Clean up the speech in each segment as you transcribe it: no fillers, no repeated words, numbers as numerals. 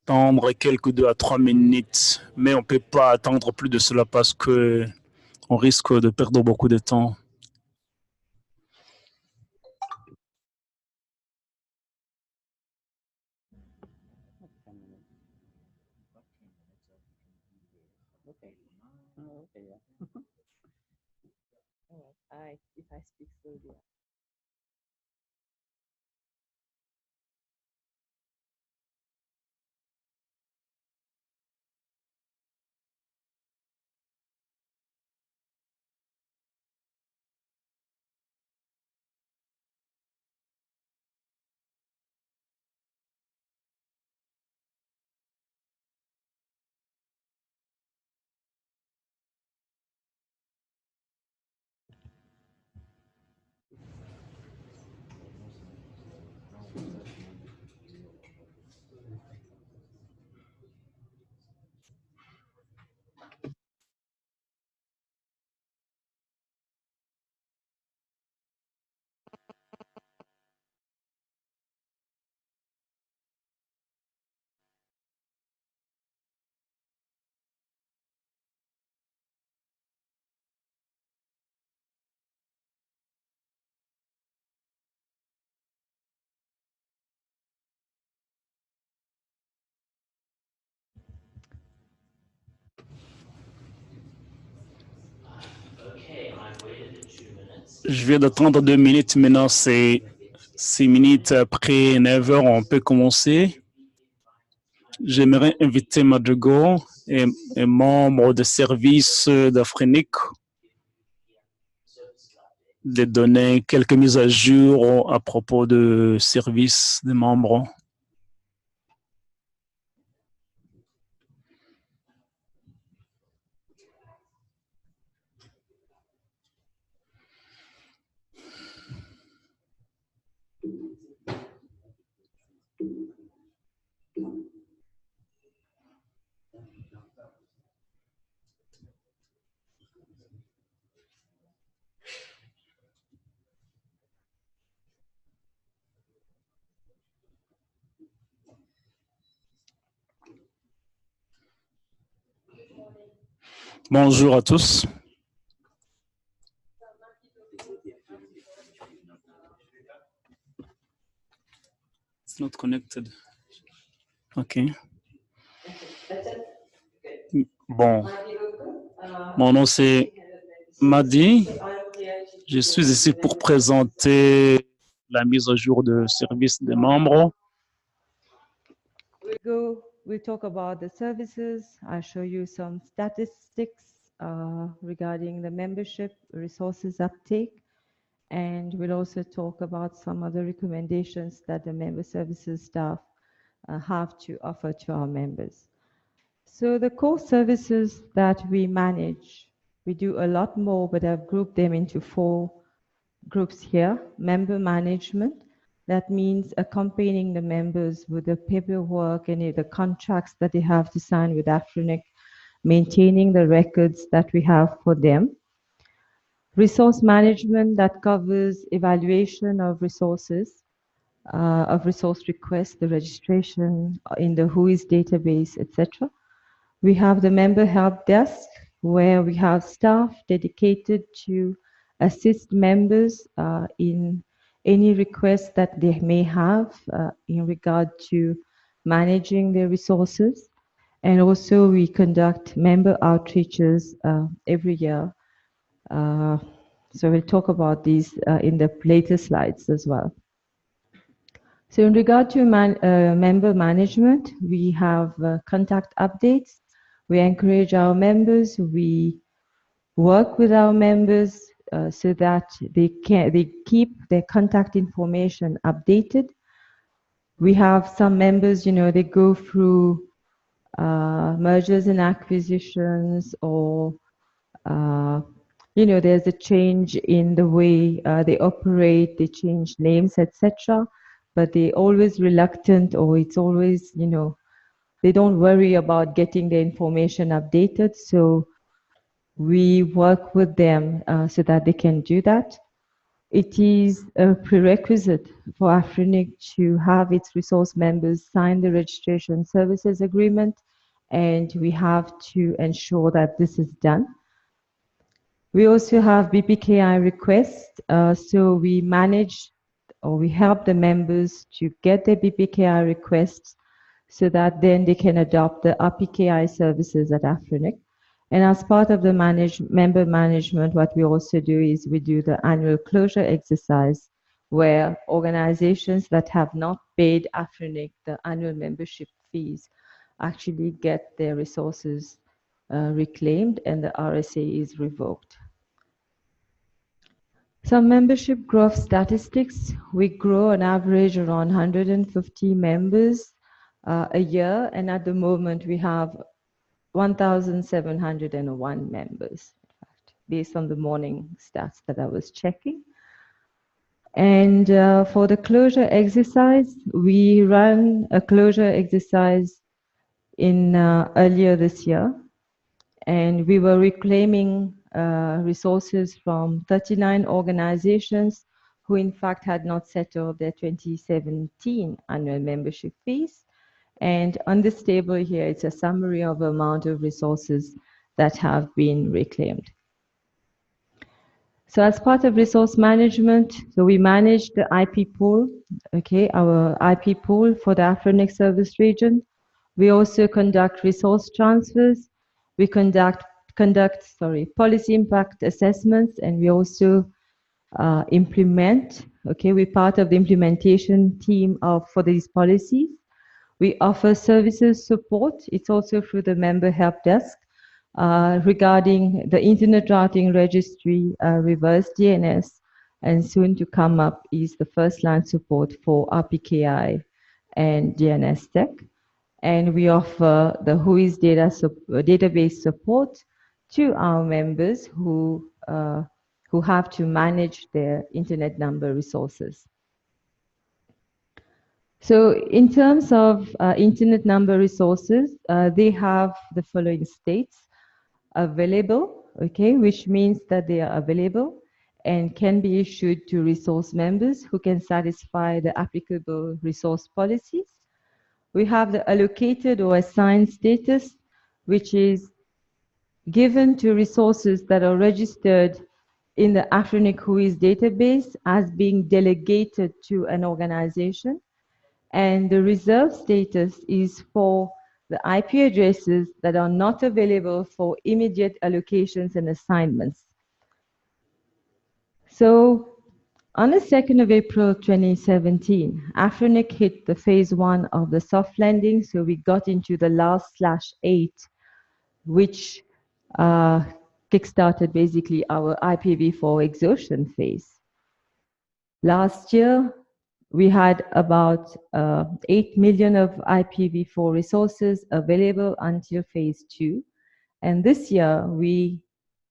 attendre quelques 2 à 3 minutes, mais on ne peut pas attendre plus de cela parce que on risque de perdre beaucoup de temps. If I speak slowly. Je viens d'attendre 2 minutes, maintenant c'est 6 minutes après 9 heures, on peut commencer. J'aimerais inviter Madrigo et membre de service d'AFRINIC de donner quelques mises à jour à propos de service des membres. Bonjour à tous. It's not connected. OK. Bon. Mon nom c'est Madi. Je suis ici pour présenter la mise à jour de service des membres. We'll talk about the services. I'll show you some statistics regarding the membership resources uptake. And we'll also talk about some other recommendations that the member services staff have to offer to our members. So the core services that we manage, we do a lot more, but I've grouped them into 4 groups here. Member management, that means accompanying the members with the paperwork and the contracts that they have to sign with AFRINIC, maintaining the records that we have for them. Resource management, that covers evaluation of resources, of resource requests, the registration in the WHOIS database, etc. We have the member help desk, where we have staff dedicated to assist members in any requests that they may have in regard to managing their resources. And also we conduct member outreaches every year. So we'll talk about these in the later slides as well. So in regard to member management, we have contact updates. We encourage our members, we work with our members so that they keep their contact information updated. We have some members, they go through mergers and acquisitions, or there's a change in the way they operate, they change names, etc. But they're always reluctant, or it's always, they don't worry about getting the information updated. So we work with them so that they can do that. it is a prerequisite for AFRINIC to have its resource members sign the registration services agreement, and we have to ensure that this is done. We also have BPKI requests, so we manage or we help the members to get their BPKI requests so that then they can adopt the RPKI services at AFRINIC. And as part of the member management, what we also do is we do the annual closure exercise where organizations that have not paid AFRINIC the annual membership fees actually get their resources reclaimed and the RSA is revoked. Some membership growth statistics, we grow on average around 150 members a year, and at the moment we have 1,701 members, in fact, based on the morning stats that I was checking. And for the closure exercise, we ran a closure exercise in earlier this year, and we were reclaiming resources from 39 organizations who in fact had not settled their 2017 annual membership fees. And on this table here, it's a summary of the amount of resources that have been reclaimed. So as part of resource management, so we manage the IP pool, okay, our IP pool for the AFRINIC service region. We also conduct resource transfers. We conduct policy impact assessments, and we also implement, okay, we're part of the implementation team for these policies. We offer services support. It's also through the member help desk regarding the Internet Routing Registry, reverse DNS, and soon to come up is the first line support for RPKI and DNS Tech. And we offer the WHOIS database support to our members who have to manage their internet number resources. So in terms of internet number resources, they have the following states: available, okay, which means that they are available and can be issued to resource members who can satisfy the applicable resource policies. We have the allocated or assigned status, which is given to resources that are registered in the AFRINIC WHOIS database as being delegated to an organization. And the reserve status is for the IP addresses that are not available for immediate allocations and assignments. So on the 2nd of April 2017, AFRINIC hit the phase 1 of the soft landing, so we got into the last /8, which kickstarted basically our IPv4 exhaustion phase. Last year, we had about 8 million of IPv4 resources available until phase 2. And this year,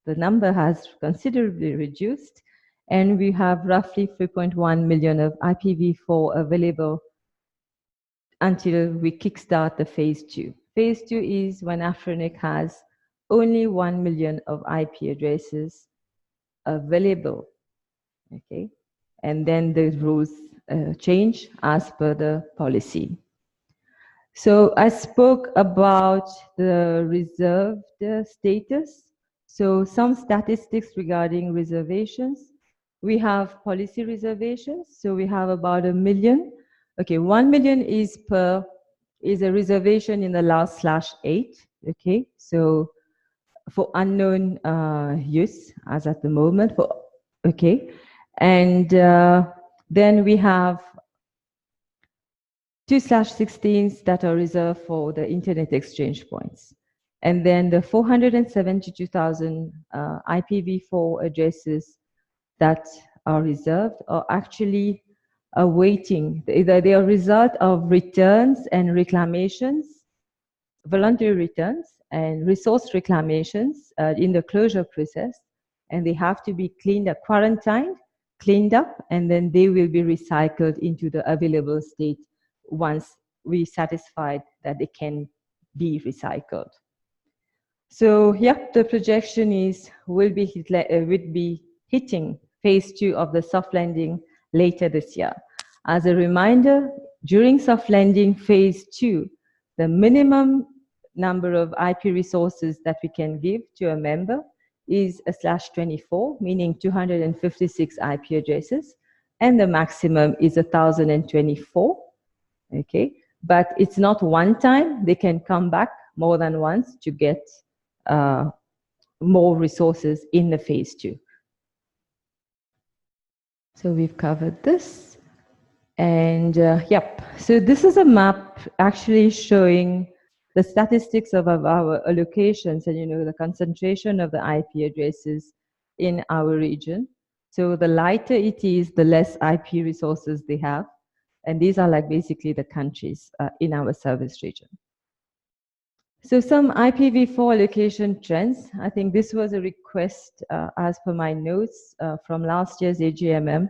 the number has considerably reduced, and we have roughly 3.1 million of IPv4 available until we kickstart the phase 2. Phase 2 is when AFRINIC has only 1 million of IP addresses available, okay? And then the rules change as per the policy. So I spoke about the reserved status. So some statistics regarding reservations. We have policy reservations. So we have about 1 million. Okay, 1 million is a reservation in the last /8. Okay, so for unknown use as at the moment. Okay, and then we have 2/16s that are reserved for the internet exchange points. And then the 472,000 IPv4 addresses that are reserved are actually awaiting. They are a result of returns and reclamations, voluntary returns and resource reclamations in the closure process. And they have to be cleaned up, quarantined, cleaned up, and then they will be recycled into the available state once we satisfied that they can be recycled. So yeah, the projection is we'll be hitting phase 2 of the soft landing later this year. As a reminder, during soft landing phase 2, the minimum number of IP resources that we can give to a member is a /24, meaning 256 IP addresses, and the maximum is 1,024, okay? But it's not one time, they can come back more than once to get more resources in the phase 2. So we've covered this. And yep, so this is a map actually showing the statistics of our allocations and, you know, the concentration of the IP addresses in our region. So the lighter it is, the less IP resources they have. And these are like basically the countries in our service region. So some IPv4 allocation trends. I think this was a request as per my notes from last year's AGMM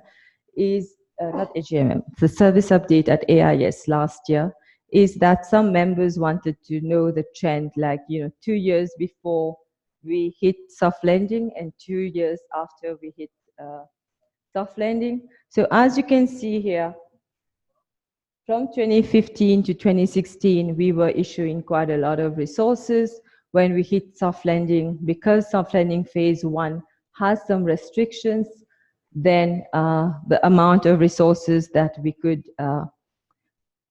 is, not AGMM, the service update at AIS last year, is that some members wanted to know the trend, like, you know, 2 years before we hit soft landing and 2 years after we hit soft landing. So as you can see here, from 2015 to 2016, we were issuing quite a lot of resources. When we hit soft landing, because soft landing phase 1 has some restrictions, then the amount of resources that we could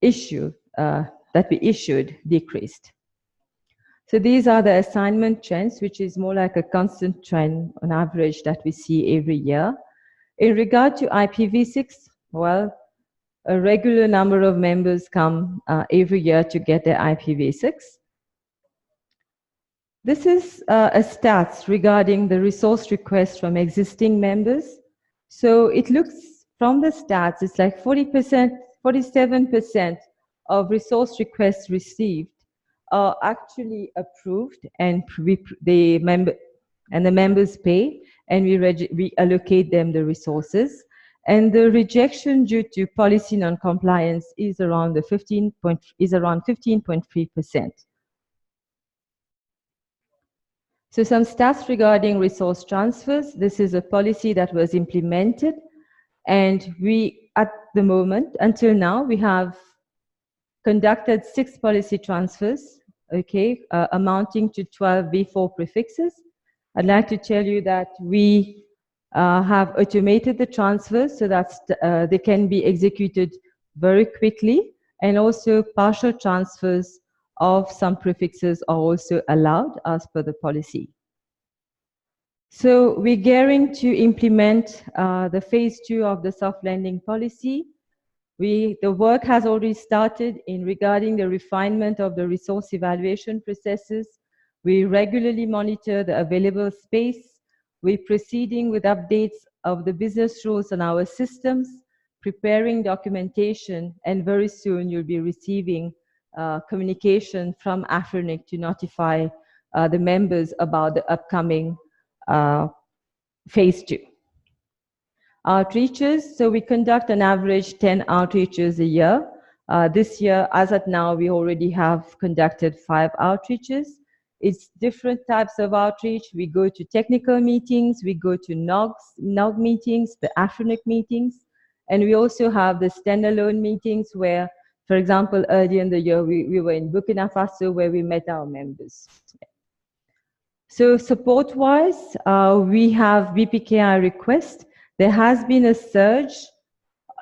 issue, that we issued, decreased. So these are the assignment trends, which is more like a constant trend on average that we see every year. In regard to IPv6, well, a regular number of members come every year to get their IPv6. This is a stats regarding the resource requests from existing members. So it looks from the stats, it's like 40%, 47% of resource requests received are actually approved, and the members pay, and we allocate them the resources. And the rejection due to policy non-compliance is around 15.3%. So some stats regarding resource transfers. This is a policy that was implemented, and we, at the moment, until now, we have conducted 6 policy transfers, okay, amounting to 12 V4 prefixes. I'd like to tell you that we have automated the transfers so that they can be executed very quickly, and also partial transfers of some prefixes are also allowed as per the policy. So we're gearing to implement the phase 2 of the soft landing policy. The work has already started in regarding the refinement of the resource evaluation processes. We regularly monitor the available space. We're proceeding with updates of the business rules on our systems, preparing documentation, and very soon you'll be receiving communication from AFRINIC to notify the members about the upcoming phase 2. Outreaches, so we conduct an average 10 outreaches a year. This year, as at now, we already have conducted 5 outreaches. It's different types of outreach. We go to technical meetings, we go to NOG meetings, the AFRINIC meetings, and we also have the standalone meetings where, for example, earlier in the year, we were in Burkina Faso where we met our members. So support-wise, we have BPKI requests. There has been a surge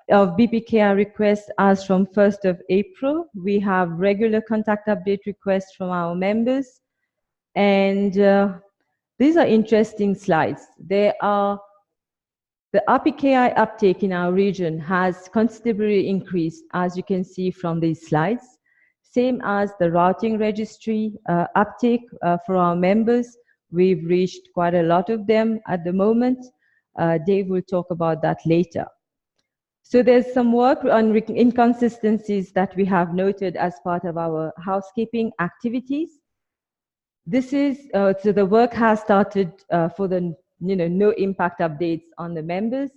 of BPKI requests as from 1st of April. We have regular contact update requests from our members. And these are interesting slides. The RPKI uptake in our region has considerably increased, as you can see from these slides. Same as the routing registry uptake for our members. We've reached quite a lot of them at the moment. Dave will talk about that later. So there's some work on inconsistencies that we have noted as part of our housekeeping activities. This is, so the work has started for the no impact updates on the members.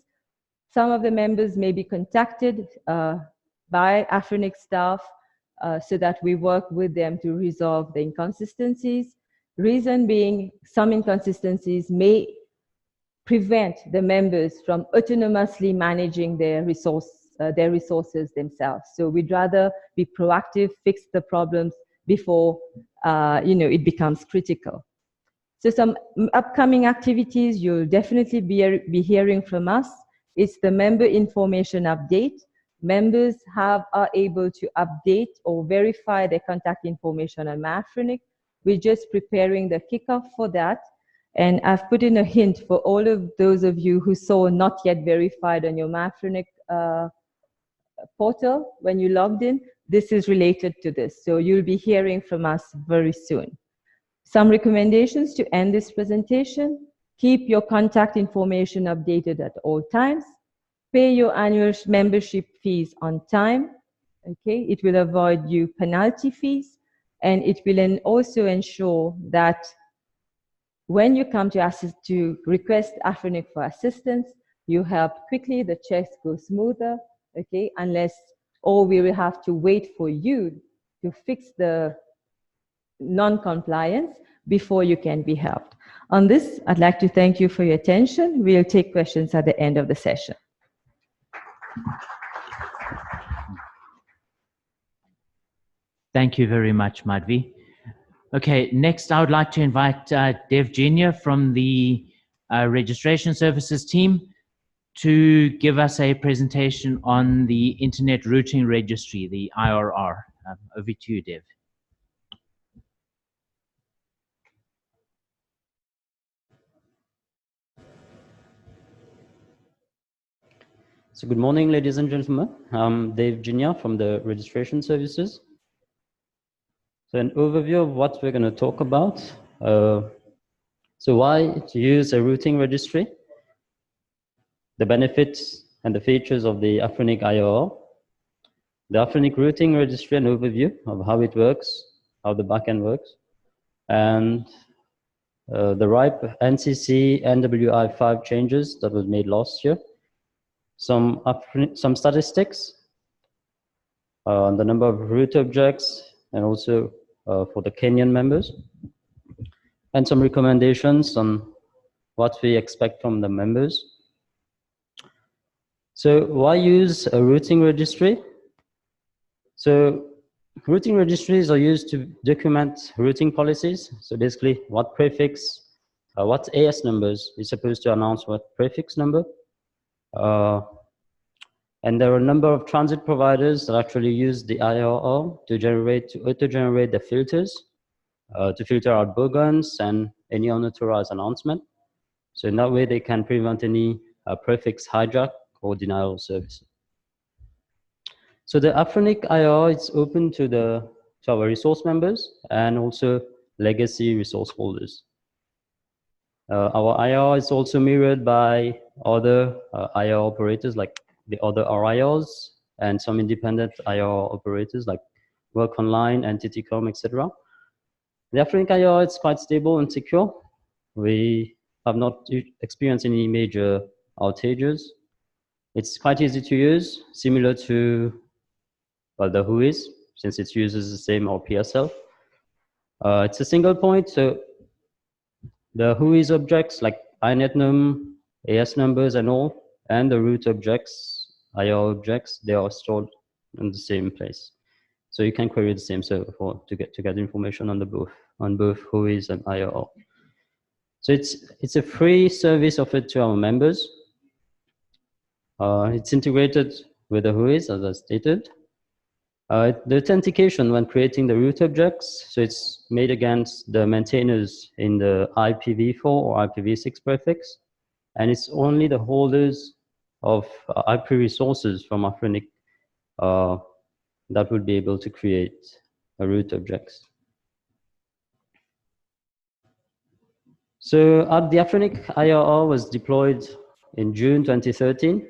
Some of the members may be contacted by AFRINIC staff so that we work with them to resolve the inconsistencies. Reason being, some inconsistencies may prevent the members from autonomously managing their resources themselves. So we'd rather be proactive, fix the problems before it becomes critical. So some upcoming activities you'll definitely be hearing from us. It's the member information update. Members are able to update or verify their contact information on AFRINIC. We're just preparing the kickoff for that. And I've put in a hint for all of those of you who saw not yet verified on your AFRINIC portal when you logged in. This is related to this. So you'll be hearing from us very soon. Some recommendations to end this presentation: keep your contact information updated at all times. Pay your annual membership fees on time. Okay, it will avoid you penalty fees, and it will also ensure that when you come to request AFRINIC for assistance, you help quickly, the checks go smoother, okay, or we will have to wait for you to fix the non-compliance before you can be helped. On this, I'd like to thank you for your attention. We'll take questions at the end of the session. Thank you very much, Madhvi. Okay, next I would like to invite Dev Jr. from the Registration Services team to give us a presentation on the Internet Routing Registry, the IRR. Over to you, Dev. So good morning, ladies and gentlemen. I'm Dave Jr. from the Registration Services. So an overview of what we're going to talk about. So why to use a routing registry, the benefits and the features of the AFRINIC IRR, the AFRINIC routing registry, an overview of how it works, how the backend works, and the RIPE NCC NWI5 changes that was made last year. Some statistics on the number of root objects and also for the Kenyan members, and some recommendations on what we expect from the members. So why use a routing registry? So routing registries are used to document routing policies. So basically what prefix, what AS numbers is supposed to announce what prefix number. And there are a number of transit providers that actually use the IRR to auto-generate the filters, to filter out bogans and any unauthorized announcement. So in that way, they can prevent any prefix hijack or denial of service. So the AFRINIC IRR is open to our resource members and also legacy resource holders. Our IRR is also mirrored by other IRR operators like the other RIRs and some independent IRR operators like Work Online, EntityCom, etc. The AFRINIC IRR is quite stable and secure. We have not experienced any major outages. It's quite easy to use, similar to the WHOIS, since it uses the same RPSL. It's a single point, so the WHOIS objects like INET-num, AS numbers and all, and the root objects, IR objects, they are stored in the same place. So you can query the same server to get information on both WHOIS and IRR. So it's a free service offered to our members. It's integrated with the WHOIS, as I stated. The authentication when creating the root objects, so it's made against the maintainers in the IPv4 or IPv6 prefix, and it's only the holders of IP resources from AFRINIC that would be able to create a root objects. So the AFRINIC IRR was deployed in June 2013.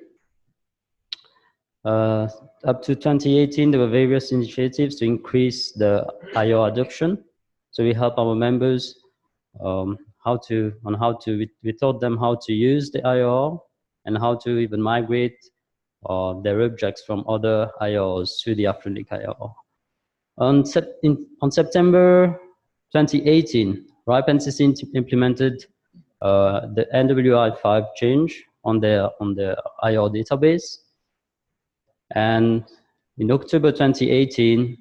Up to 2018, there were various initiatives to increase the IR adoption. So we help our members we taught them how to use the IR and how to even migrate their objects from other IRs to the AFRINIC IR. On September 2018, RIPE NCC implemented the NWI5 change on the IR database. And in October 2018,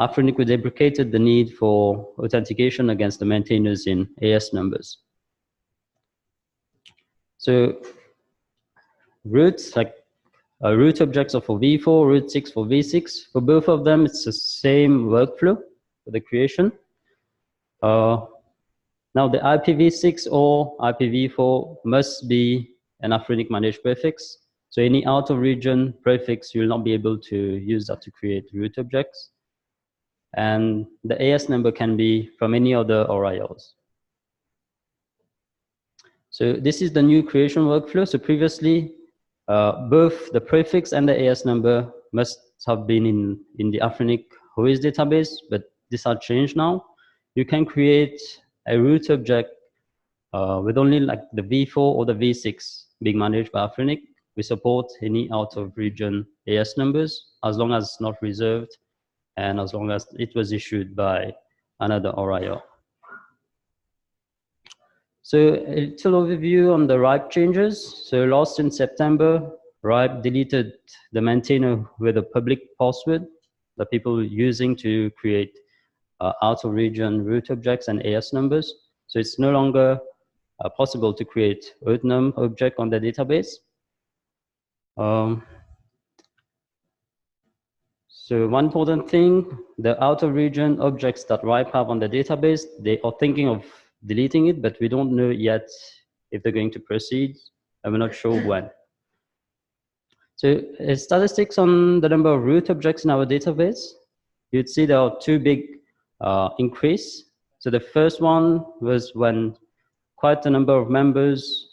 AFRINIC deprecated the need for authentication against the maintainers in AS numbers. So roots, like root objects are for V4, root 6 for V6. For both of them, it's the same workflow for the creation. Now the IPv6 or IPv4 must be an AFRINIC managed prefix. So any out of region prefix, you will not be able to use that to create root objects. And the AS number can be from any other ORIOs. So this is the new creation workflow. So previously, both the prefix and the AS number must have been in the AFRINIC OS database, but this has changed now. You can create a root object with only like the V4 or the V6 being managed by AFRINIC. We support any out of region AS numbers as long as it's not reserved and as long as it was issued by another ORIO. So a little overview on the RIPE changes. So last in September, RIPE deleted the maintainer with a public password that people were using to create out of region root objects and AS numbers. So it's no longer possible to create rootnum object on the database. So one important thing, the out of region objects that RIPE have on the database, they are thinking of deleting it, but we don't know yet if they're going to proceed, and we're not sure when. So statistics on the number of root objects in our database, you'd see there are two big increase. So the first one was when quite a number of members,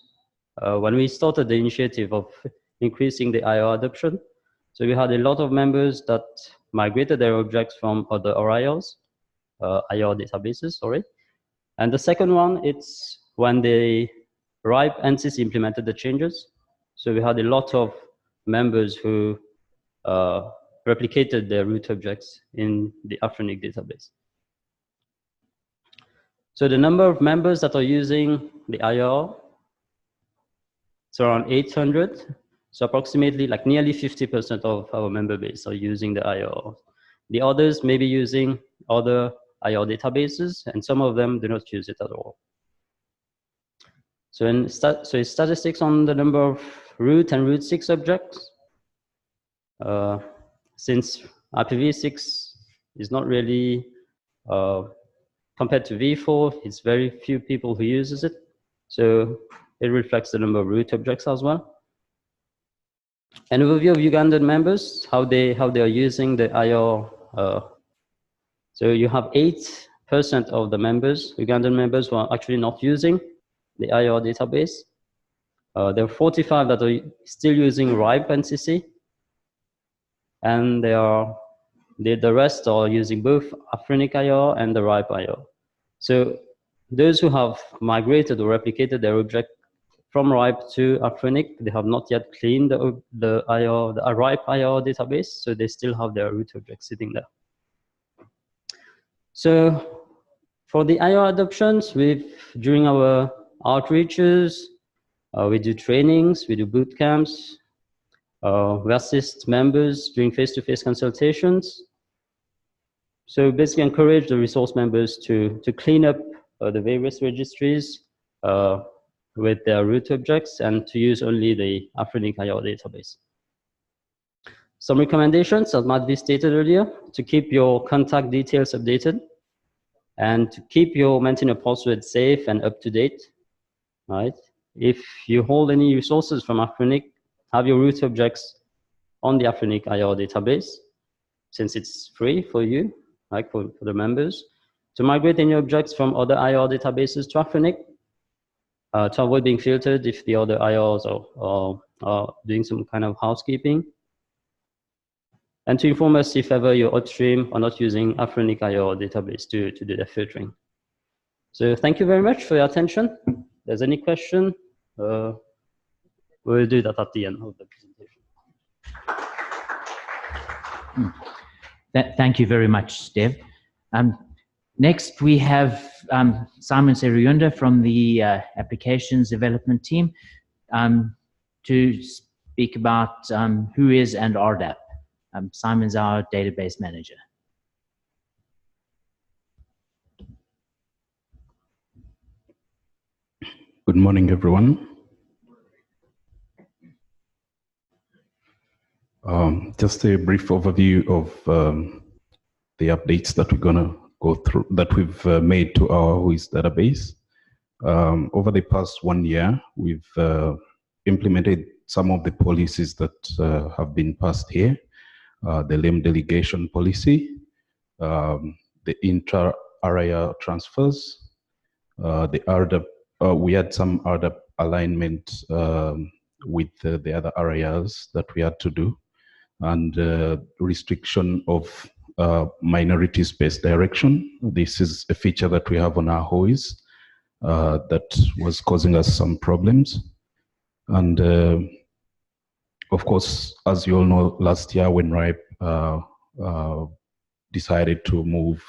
when we started the initiative of increasing the IR adoption. So we had a lot of members that migrated their objects from other ORIOs, IR databases, sorry. And the second one, it's when the RIPE NCC implemented the changes. So we had a lot of members who replicated their root objects in the AFRINIC database. So the number of members that are using the IR, it's around 800. So approximately like nearly 50% of our member base are using the IR. The others may be using other IR databases, and some of them do not use it at all. So statistics on the number of root and root 6 objects. Since IPv6 is not really, compared to V4, it's very few people who uses it. So it reflects the number of root objects as well. An overview of Ugandan members, how they are using the IR. So you have 8% of the members, Ugandan members, who are actually not using the IR database. There are 45 that are still using RIPE NCC, and the rest are using both AFRINIC IR and the RIPE IR. So those who have migrated or replicated their object from RIPE to AFRINIC, they have not yet cleaned the RIPE IR database, so they still have their root object sitting there. So for the IR adoptions, during our outreaches, we do trainings, we do boot camps, we assist members during face-to-face consultations. So basically encourage the resource members to clean up the various registries with their root objects and to use only the AFRINIC IR database. Some recommendations, as Madhvi stated earlier, to keep your contact details updated and to keep your maintainer password safe and up to date, right? If you hold any resources from AFRINIC, have your root objects on the AFRINIC IR database, since it's free for you, like for the members. To migrate any objects from other IR databases to AFRINIC, to avoid being filtered if the other IRs are doing some kind of housekeeping. And to inform us if ever your upstream are not using AFRINIC IR database to do the filtering. So thank you very much for your attention. If there's any question, we'll do that at the end of the presentation. Thank you very much, Dev. Next, we have Simon Seruyunda from the Applications Development Team to speak about who is and RDAP. Simon's our database manager. Good morning, everyone. Just a brief overview of the updates that we're going to go through, that we've made to our WHOIS database. Over the past 1 year, we've implemented some of the policies that have been passed here. The LEM delegation policy, the intra-area transfers, the RDAP. We had some RDAP alignment with the other areas that we had to do, and restriction of minority space direction. This is a feature that we have on our WHOIS that was causing us some problems. And of course, as you all know, last year when RIPE decided to move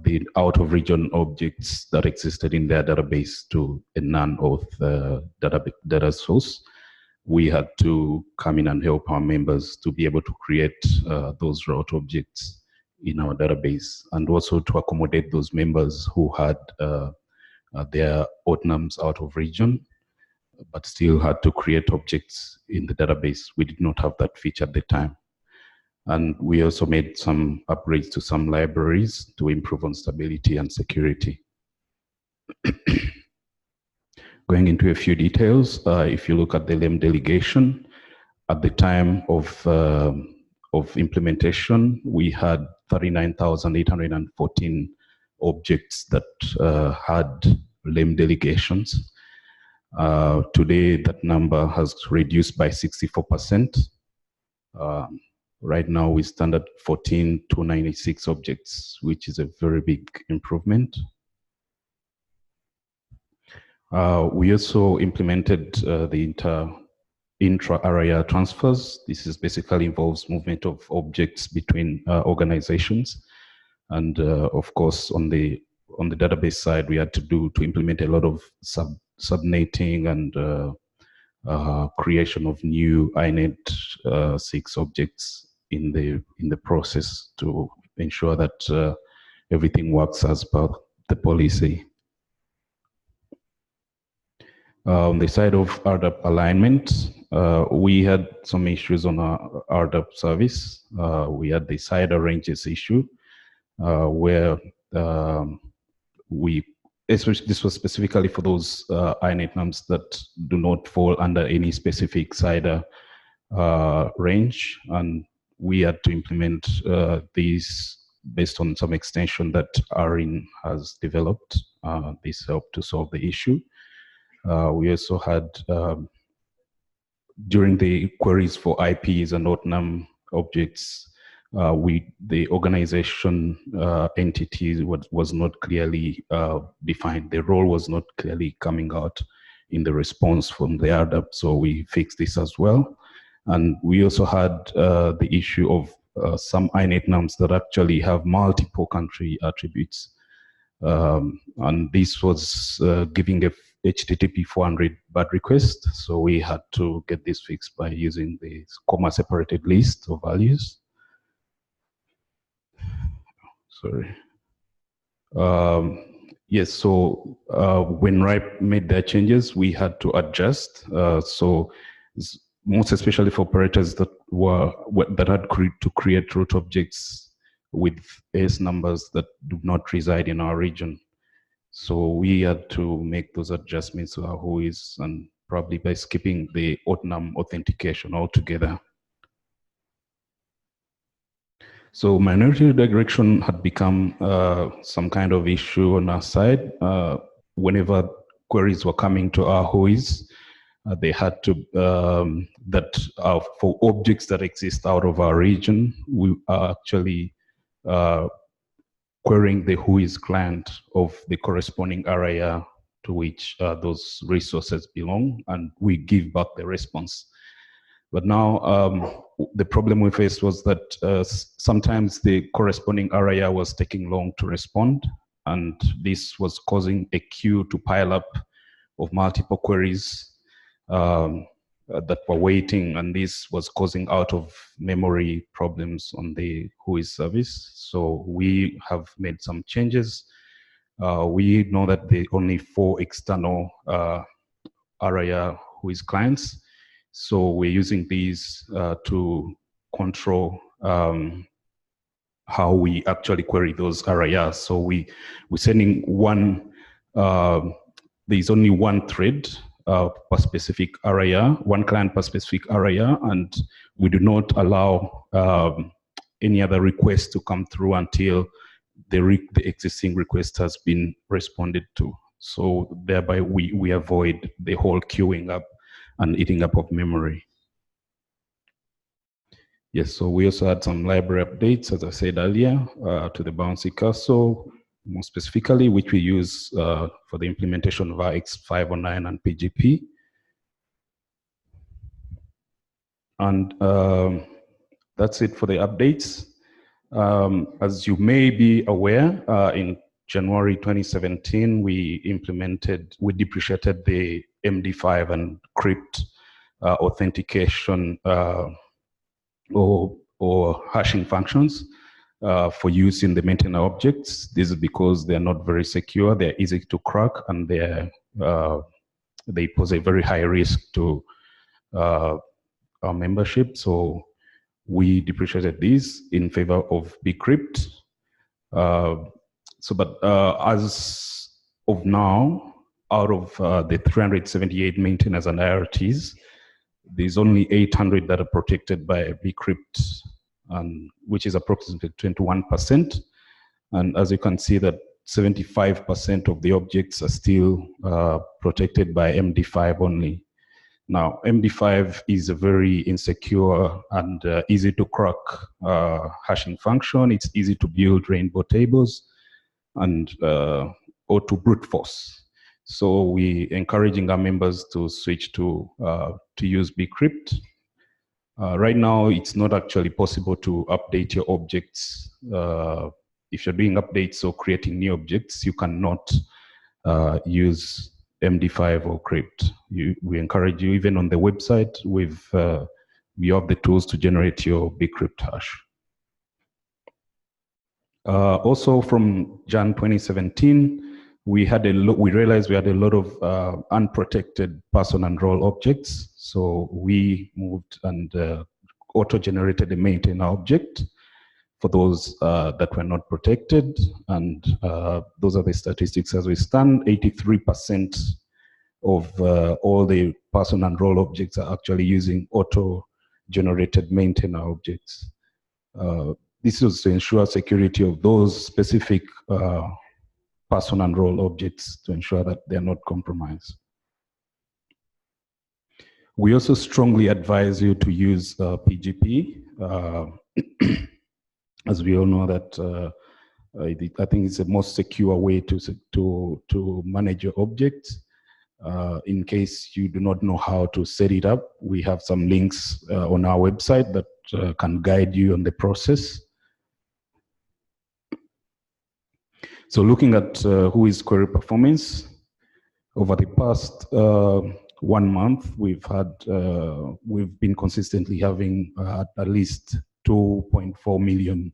the out-of-region objects that existed in their database to a non-auth data source, we had to come in and help our members to be able to create those route objects in our database, and also to accommodate those members who had their OTNAMs out of region, but still had to create objects in the database. We did not have that feature at the time. And we also made some upgrades to some libraries to improve on stability and security. Going into a few details, if you look at the LEM delegation, at the time of implementation, we had 39,814 objects that had LEM delegations. Today, that number has reduced by 64%. Right now, we stand at 14,296 objects, which is a very big improvement. We also implemented the intra-area transfers. This is basically involves movement of objects between organizations. And of course, on the database side, we had to implement a lot of subnetting and creation of new INET 6 objects in the process to ensure that everything works as per the policy. On the side of RDAP alignment, we had some issues on our RDAP service. We had the CIDR ranges issue, where this was specifically for those INET nums that do not fall under any specific CIDR range, and we had to implement these based on some extension that ARIN has developed. This helped to solve the issue. We also had, during the queries for IPs and OTNAM objects, the organization entity was not clearly defined. The role was not clearly coming out in the response from the RDAP, so we fixed this as well. And we also had the issue of some INET nums that actually have multiple country attributes. And this was giving a HTTP 400 bad request, so we had to get this fixed by using the comma-separated list of values. Sorry. Yes, so when RIPE made their changes, we had to adjust. So most especially for operators that had to create root objects with AS numbers that do not reside in our region. So we had to make those adjustments to our WHOIS, and probably by skipping the OTNAM authentication altogether. So minority direction had become some kind of issue on our side. Whenever queries were coming to our WHOIS, they had to, for objects that exist out of our region, we are actually querying the WHOIS client of the corresponding area to which those resources belong, and we give back the response. But now the problem we faced was that sometimes the corresponding area was taking long to respond, and this was causing a queue to pile up of multiple queries that were waiting, and this was causing out of memory problems on the WHOIS service. So we have made some changes. We know that there are only 4 external ARIA WHOIS clients. So we're using these to control how we actually query those ARIAs. So we're sending one, there's only one thread per specific ARIA, one client per specific ARIA, and we do not allow any other request to come through until the existing request has been responded to. So thereby we avoid the whole queuing up and eating up of memory. Yes, so we also had some library updates, as I said earlier, to the bouncy castle, more specifically, which we use for the implementation of RX509 and PGP. And that's it for the updates. As you may be aware, in January 2017, we depreciated the MD5 and crypt authentication or hashing functions for use in the maintainer objects. This is because they're not very secure, they're easy to crack, and they pose a very high risk to our membership. So we depreciated these in favor of bcrypt. But as of now, out of the 378 maintainers and IRTs, there's only 800 that are protected by bcrypt, which is approximately 21%. And as you can see, that 75% of the objects are still protected by MD5 only. Now, MD5 is a very insecure and easy to crack hashing function. It's easy to build rainbow tables and or to brute force. So we encouraging our members to switch to use bcrypt. Right now, it's not actually possible to update your objects. If you're doing updates or creating new objects, you cannot use MD5 or crypt. We encourage you, even on the website, we have the tools to generate your bcrypt hash. Also from Jan 2017, we realized we had a lot of unprotected person and role objects. So we moved and auto-generated a maintainer object for those that were not protected. And those are the statistics as we stand. 83% of all the person and role objects are actually using auto-generated maintainer objects. This is to ensure security of those specific person and role objects, to ensure that they're not compromised. We also strongly advise you to use PGP. As we all know that I think it's the most secure way to manage your objects. In case you do not know how to set it up, we have some links on our website that can guide you on the process. So looking at WHOIS query performance, over the past 1 month, we've been consistently having at least 2.4 million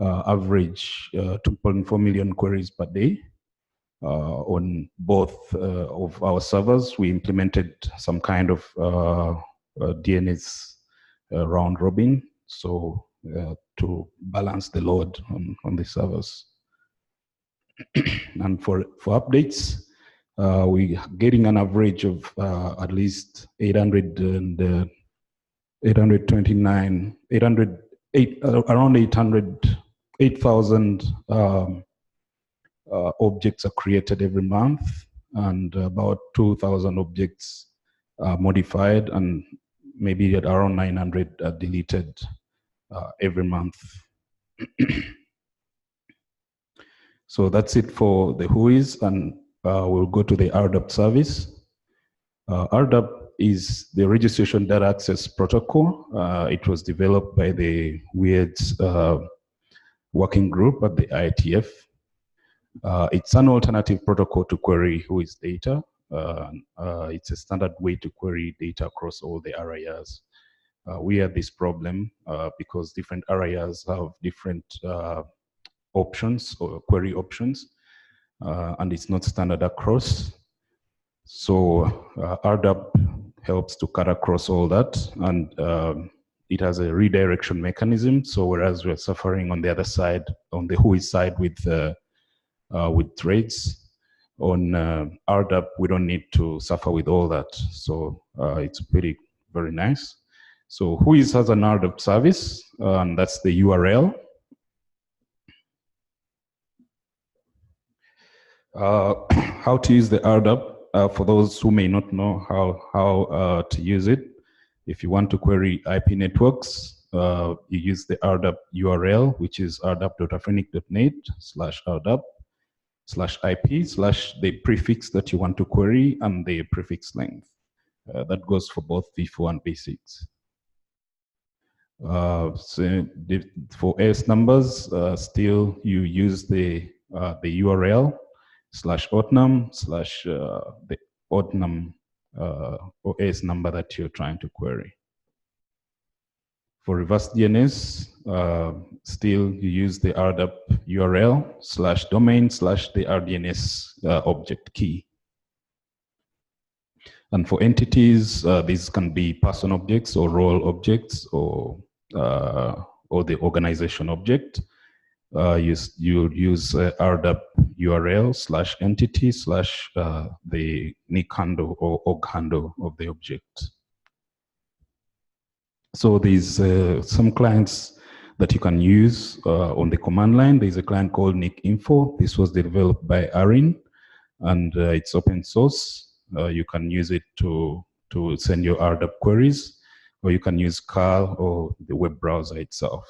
average 2.4 million queries per day on both of our servers. We implemented some kind of DNS round robin, so to balance the load on the servers. And for updates, we are getting an average of at least 829, around 8,000 objects are created every month, and about 2,000 objects are modified, and maybe at around 900 are deleted every month. So that's it for the WHOIS, and we'll go to the RDAP service. RDAP is the Registration Data Access Protocol. It was developed by the WIRDS working group at the IETF. It's an alternative protocol to query WHOIS data. It's a standard way to query data across all the areas. We had this problem because different areas have different options or query options, and it's not standard across. So RDAP helps to cut across all that, and it has a redirection mechanism. So whereas we're suffering on the other side, on the WHOIS side with threads, on RDAP, we don't need to suffer with all that. So it's very nice. So WHOIS has an RDAP service, and that's the URL. How to use the RDAP, for those who may not know how to use it. If you want to query IP networks, you use the RDAP URL, which is rdap.afrinic.net/rdap/IP/ the prefix that you want to query and the prefix length. That goes for both v4 and v6. So for AS numbers, still you use the URL /OTNUM/ the OTNUM or AS number that you're trying to query. For reverse DNS, still you use the RDAP URL /domain/the RDNS object key. And for entities, these can be person objects or role objects or the organization object. You use RDAP URL /entity/ the nick handle or org handle of the object. So there's some clients that you can use on the command line. There's a client called nicinfo. This was developed by ARIN, and it's open source. You can use it to send your RDAP queries, or you can use Curl or the web browser itself.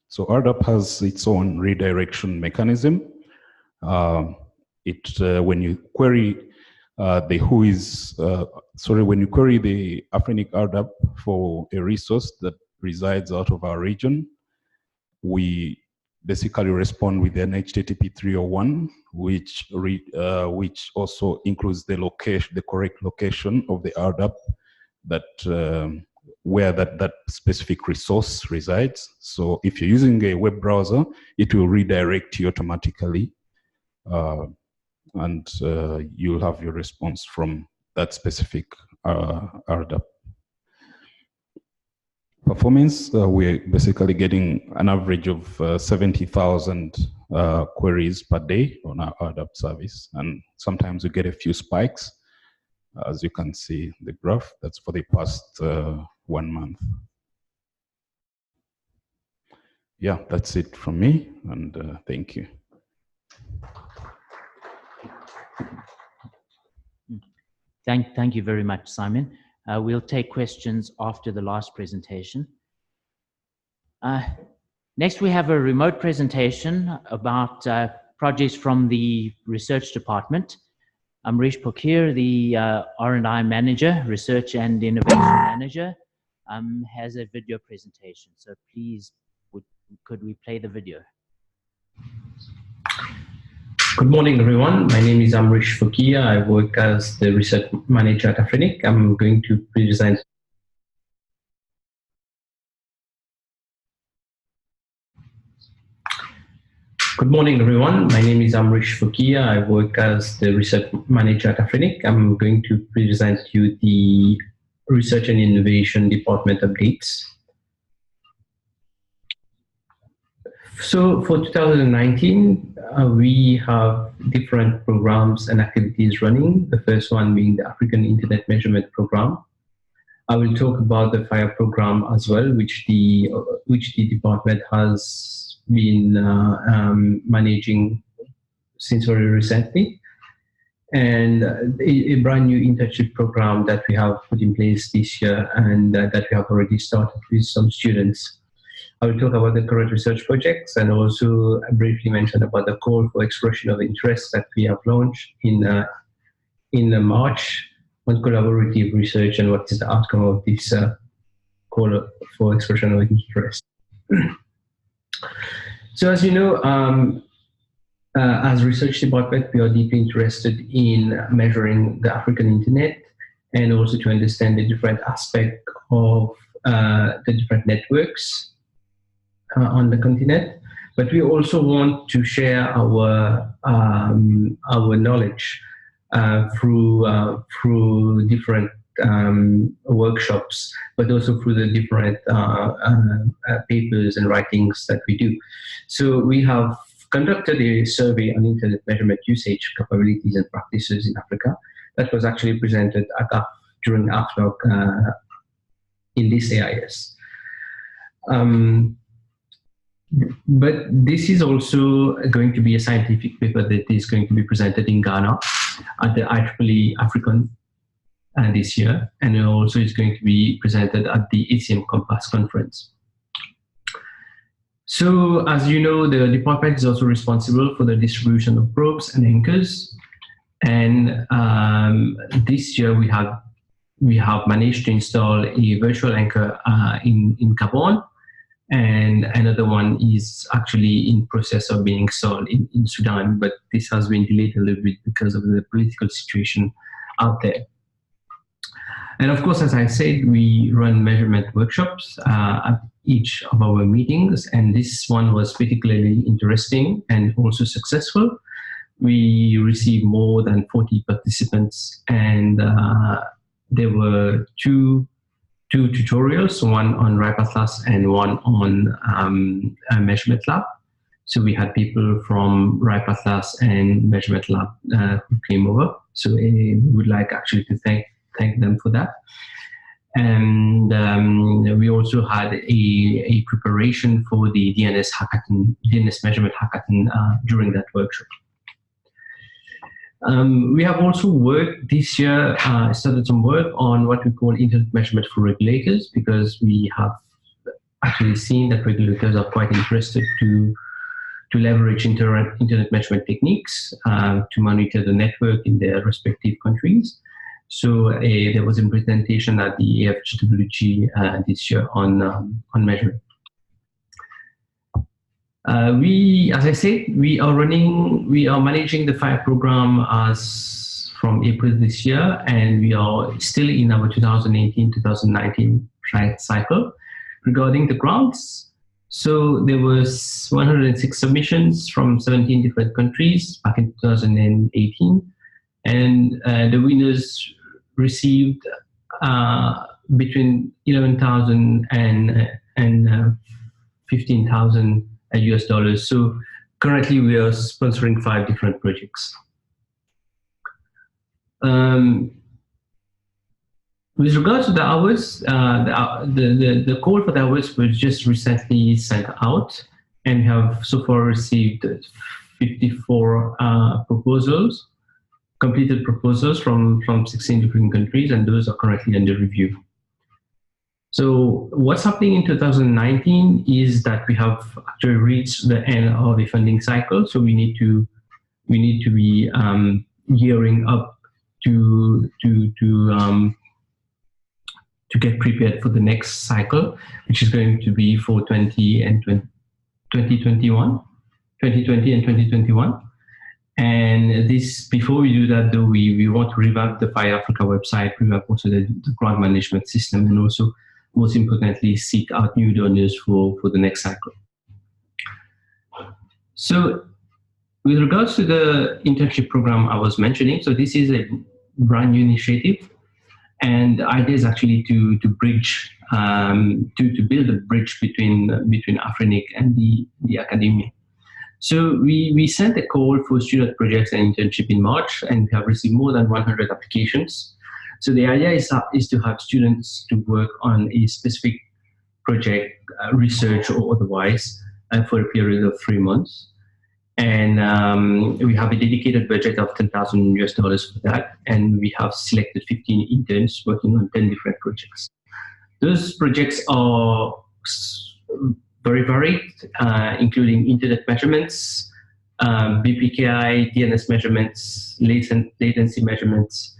So RDAP has its own redirection mechanism. When you query when you query the AFRINIC RDAP for a resource that resides out of our region, we basically respond with an HTTP 301, which also includes the correct location of the RDAP where that specific resource resides. So if you're using a web browser, it will redirect you automatically, and you'll have your response from that specific RDAP. Performance, we're basically getting an average of 70,000 queries per day on our RDAP service, and sometimes we get a few spikes. As you can see the graph, that's for the past 1 month. Yeah, that's it from me, and thank you. Thank you very much, Simon. We'll take questions after the last presentation. Next, we have a remote presentation about projects from the research department. Amrish Pokir, the R&I manager, research and innovation manager, has a video presentation. So please, could we play the video? Good morning, everyone. My name is Amrish Pokir. I work as the research manager at AFRINIC. I'm going to present. Good morning, everyone. My name is Amrish Pokir. I work as the research manager at AFRINIC. I'm going to present you the research and innovation department updates. So for 2019, we have different programs and activities running. The first one being the African Internet Measurement Program. I will talk about the FIRE program as well, which the department has been managing since very recently, and a brand new internship program that we have put in place this year and that we have already started with some students. I will talk about the current research projects and also briefly mention about the call for expression of interest that we have launched in March on collaborative research and what is the outcome of this call for expression of interest. So as you know, as research department, we are deeply interested in measuring the African internet and also to understand the different aspects of the different networks on the continent. But we also want to share our knowledge through different workshops, but also through the different papers and writings that we do. So we have conducted a survey on internet measurement usage, capabilities, and practices in Africa that was actually presented at during AFRINIC in this AIS. But this is also going to be a scientific paper that is going to be presented in Ghana at the IEEE African this year, and it also is going to be presented at the ACM Compass conference. So, as you know, the department is also responsible for the distribution of probes and anchors, and this year we have managed to install a virtual anchor in Gabon, and another one is actually in process of being installed in Sudan, but this has been delayed a little bit because of the political situation out there. And of course, as I said, we run measurement workshops at each of our meetings, and this one was particularly interesting and also successful. We received more than 40 participants, and there were two tutorials, one on RIPE Atlas and one on a Measurement Lab. So we had people from RIPE Atlas and Measurement Lab who came over. So we would like actually to thank them for that. And we also had a preparation for the DNS measurement hackathon during that workshop. We have also worked this year, started some work on what we call internet measurement for regulators, because we have actually seen that regulators are quite interested to leverage internet measurement techniques to monitor the network in their respective countries. So there was a presentation at the AFGWG this year on measurement. As I said, we are managing the FIRE program as from April this year, and we are still in our 2018-2019 cycle. Regarding the grants, so there was 106 submissions from 17 different countries back in 2018, and the winners received between 11,000 and 15,000 US dollars. So currently we are sponsoring 5 different projects. With regards to the hours, the call for the hours was just recently sent out, and we have so far received 54 proposals, completed proposals from 16 different countries, and those are currently under review. So what's happening in 2019 is that we have actually reached the end of the funding cycle. So we need to be gearing up to get prepared for the next cycle, which is going to be for 2020 and 2021. And this, before we do that, though, we want to revamp the FIRE Africa website, revamp also the grant management system, and also, most importantly, seek out new donors for the next cycle. So with regards to the internship program I was mentioning, so this is a brand new initiative, and the idea is actually to bridge, to build a bridge between AFRINIC and the academia. So we sent a call for student projects and internship in March, and we have received more than 100 applications. So the idea is to have students to work on a specific project, research or otherwise, for a period of 3 months. And we have a dedicated budget of $10,000 US for that. And we have selected 15 interns working on 10 different projects. Those projects are very varied, including internet measurements, BPKI, DNS measurements, latency measurements,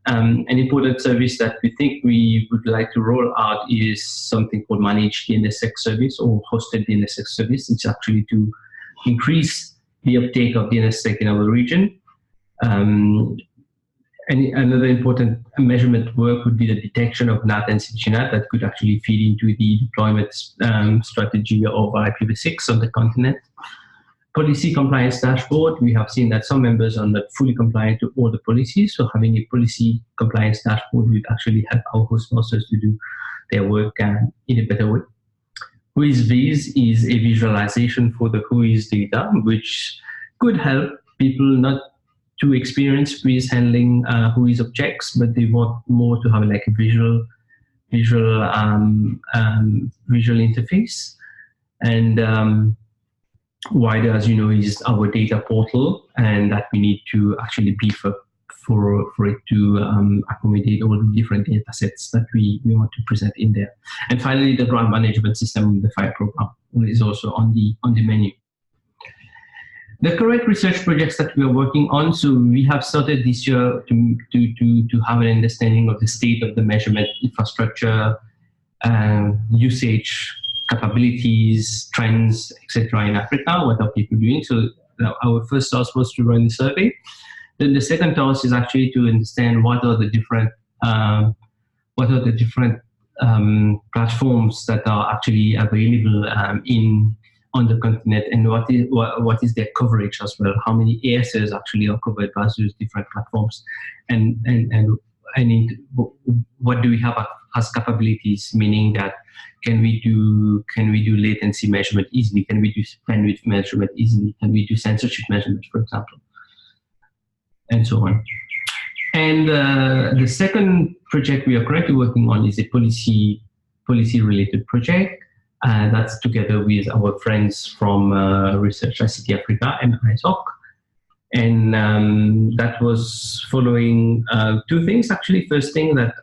An important service that we think we would like to roll out is something called Managed DNSSEC service or Hosted DNSSEC service. It's actually to increase the uptake of DNSSEC in our region. And another important measurement work would be the detection of NAT and CGNAT that could actually feed into the deployment strategy of IPv6 on the continent. Policy compliance dashboard, we have seen that some members are not fully compliant to all the policies, so having a policy compliance dashboard would actually help our host masters to do their work in a better way. WhoisViz is a visualization for the WHOIS data, which could help people not to experience WHOIS handling WHOIS objects, but they want more to have like a visual interface. And WIDER, as you know, is our data portal, and that we need to actually beef up for it to accommodate all the different data sets that we want to present in there. And finally, the Drought Management System, the FIRE program, is also on the menu. The current research projects that we are working on, so we have started this year to have an understanding of the state of the measurement infrastructure, usage, capabilities, trends, etc. in Africa. What are people doing? So our first task was to run the survey. Then the second task is actually to understand what are the different platforms that are actually available on the continent, and what is their coverage as well. How many ASs actually are covered by those different platforms, and what do we have as capabilities? Meaning that can we do latency measurement easily? Can we do bandwidth measurement easily? Can we do censorship measurement, for example? And so on. And the second project we are currently working on is a policy-related project. That's together with our friends from Research ICT Africa and ISOC. And that was following two things, actually. First thing, that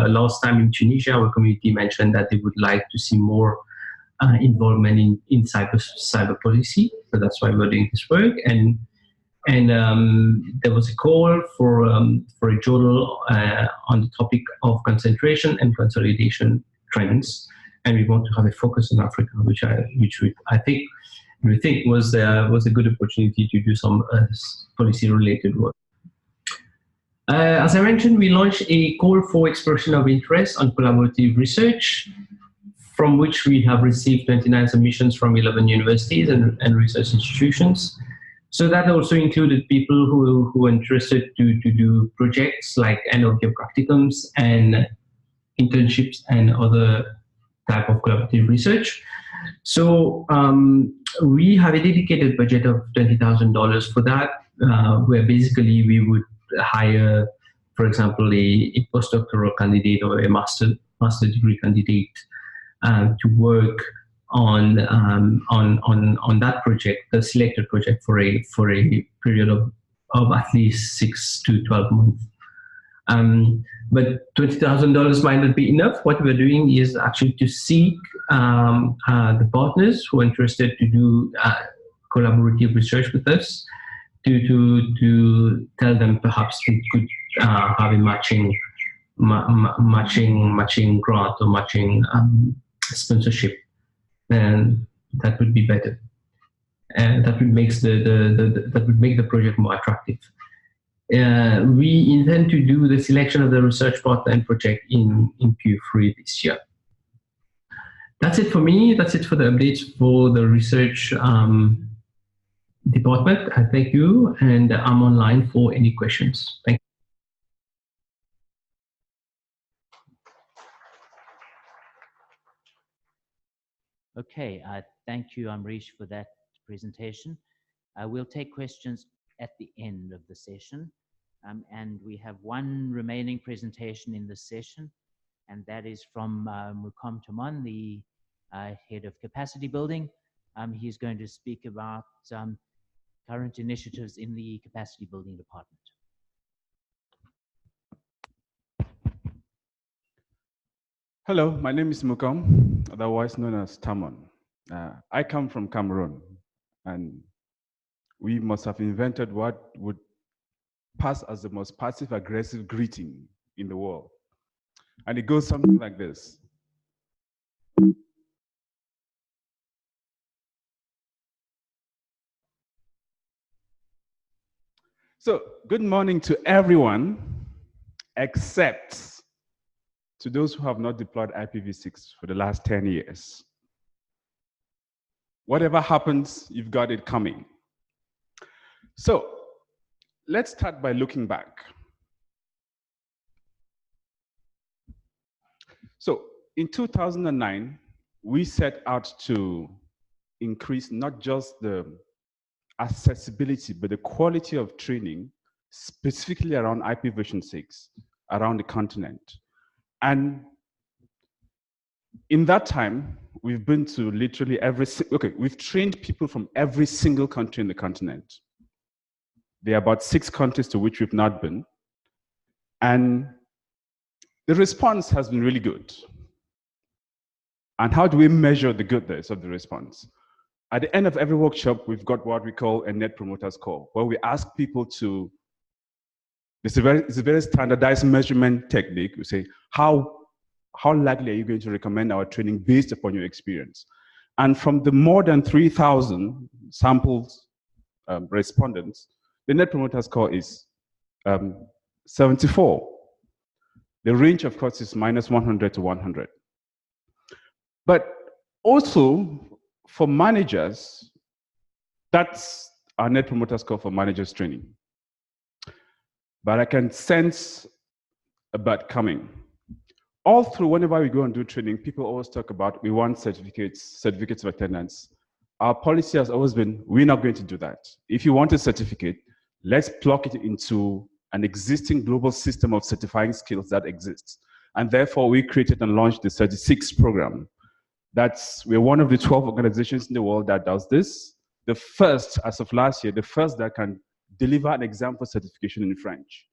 last time in Tunisia, our community mentioned that they would like to see more involvement in cyber policy. So that's why we're doing this work. And there was a call for a journal on the topic of concentration and consolidation trends. And we want to have a focus on Africa, which we think was a good opportunity to do some policy-related work. As I mentioned, we launched a call for expression of interest on collaborative research, from which we have received 29 submissions from 11 universities and research institutions. So that also included people who were interested to do projects like end-of-year practicums and internships and other type of collaborative research. So we have a dedicated budget of $20,000 for that, where basically we would hire, for example, a postdoctoral candidate or a master degree candidate to work on that project, the selected project, for a period of at least 6 to 12 months. But $20,000 might not be enough. What we're doing is actually to seek the partners who are interested to do collaborative research with us, to tell them perhaps we could have a matching grant or matching sponsorship, and that would be better, and that would make the project more attractive. We intend to do the selection of the research partner and project in Q3 this year. That's it for me. That's it for the updates for the research department. I thank you, and I'm online for any questions. Thank you. Okay, thank you, Amrish, for that presentation. We'll take questions at the end of the session. And we have one remaining presentation in this session, and that is from Mukam Taman, the head of capacity building. He's going to speak about current initiatives in the capacity building department. Hello, my name is Mukam, otherwise known as Taman. I come from Cameroon, and we must have invented what would passed as the most passive-aggressive greeting in the world. And it goes something like this. So, good morning to everyone, except to those who have not deployed IPv6 for the last 10 years. Whatever happens, you've got it coming. So, let's start by looking back. So, in 2009, we set out to increase not just the accessibility, but the quality of training, specifically around IPv6 around the continent. And in that time, we've been to literally we've trained people from every single country in the continent. There are about 6 countries to which we've not been. And the response has been really good. And how do we measure the goodness of the response? At the end of every workshop, we've got what we call a Net Promoter Score, where we ask people to, it's a very standardized measurement technique. We say, how likely are you going to recommend our training based upon your experience? And from the more than 3,000 samples respondents, the Net Promoter Score is 74. The range, of course, is -100 to 100. But also, for managers, that's our Net Promoter Score for managers training. But I can sense a but coming. All through, whenever we go and do training, people always talk about, we want certificates of attendance. Our policy has always been, we're not going to do that. If you want a certificate, let's plug it into an existing global system of certifying skills that exists. And therefore, we created and launched the 36 program. We're one of the 12 organizations in the world that does this. The first, as of last year, the first that can deliver an exam for certification in French.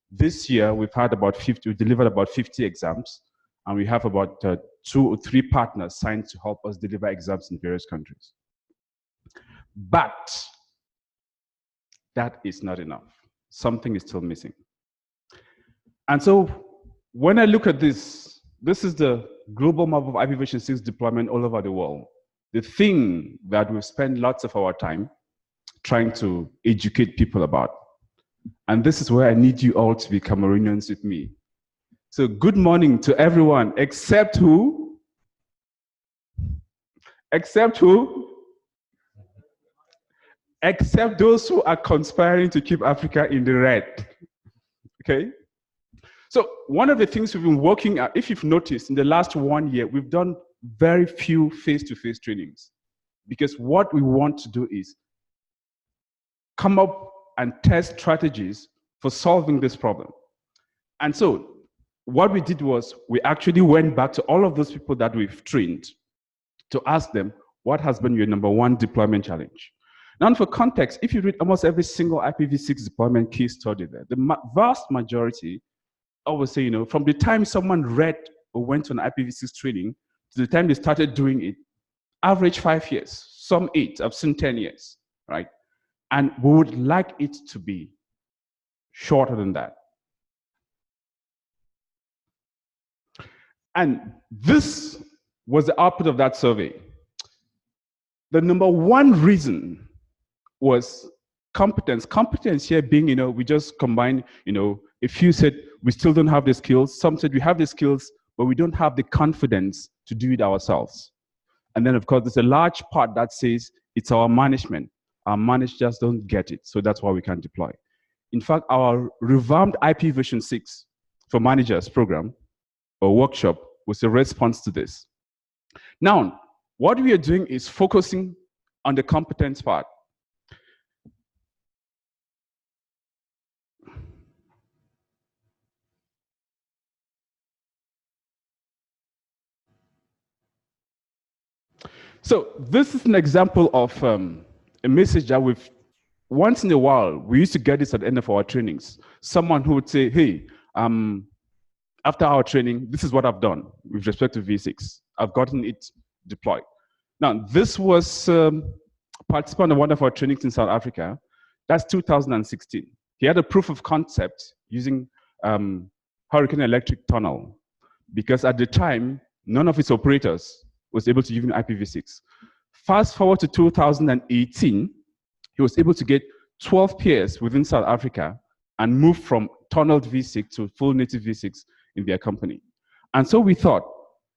This year, we delivered about 50 exams, and we have about 2 or 3 partners signed to help us deliver exams in various countries. But that is not enough. Something is still missing. And so when I look at this is the global map of IPv6 deployment all over the world. The thing that we've spent lots of our time trying to educate people about. And this is where I need you all to be Cameroonians with me. So good morning to everyone, except who? Except who? Except those who are conspiring to keep Africa in the red. Okay? So one of the things we've been working at, if you've noticed, in the last 1 year, we've done very few face-to-face trainings. Because what we want to do is come up and test strategies for solving this problem. And so what we did was we actually went back to all of those people that we've trained to ask them, what has been your #1 deployment challenge? Now, for context, if you read almost every single IPv6 deployment case study there, the vast majority, I would say, from the time someone read or went to an IPv6 training to the time they started doing it, average 5 years, some 8, I've seen 10 years, right? And we would like it to be shorter than that. And this was the output of that survey. The #1 reason was competence. Competence here being, we just combined, a few said we still don't have the skills. Some said we have the skills, but we don't have the confidence to do it ourselves. And then, of course, there's a large part that says it's our management. Our managers don't get it, so that's why we can't deploy. In fact, our revamped IPv6 for managers program or workshop was a response to this. Now, what we are doing is focusing on the competence part. So this is an example of a message that once in a while, we used to get this at the end of our trainings. Someone who would say, hey, after our training, this is what I've done with respect to V6. I've gotten it deployed. Now, this was participant in one of our trainings in South Africa. That's 2016. He had a proof of concept using Hurricane Electric Tunnel, because at the time, none of its operators was able to use IPv6. Fast forward to 2018, he was able to get 12 peers within South Africa and move from tunneled V6 to full native V6 in their company. And so we thought,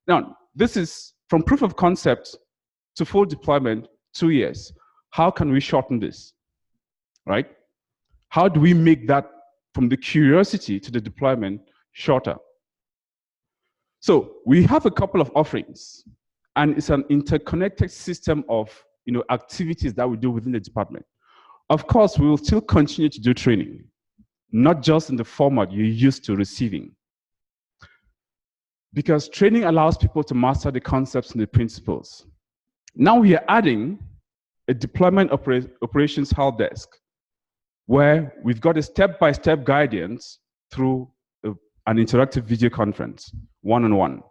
now, this is from proof of concept to full deployment, 2 years. How can we shorten this, right? How do we make that from the curiosity to the deployment shorter? So we have a couple of offerings, and it's an interconnected system of activities that we do within the department. Of course, we will still continue to do training, not just in the format you're used to receiving, because training allows people to master the concepts and the principles. Now we are adding a deployment operations help desk, where we've got a step-by-step guidance through an interactive video conference, one-on-one.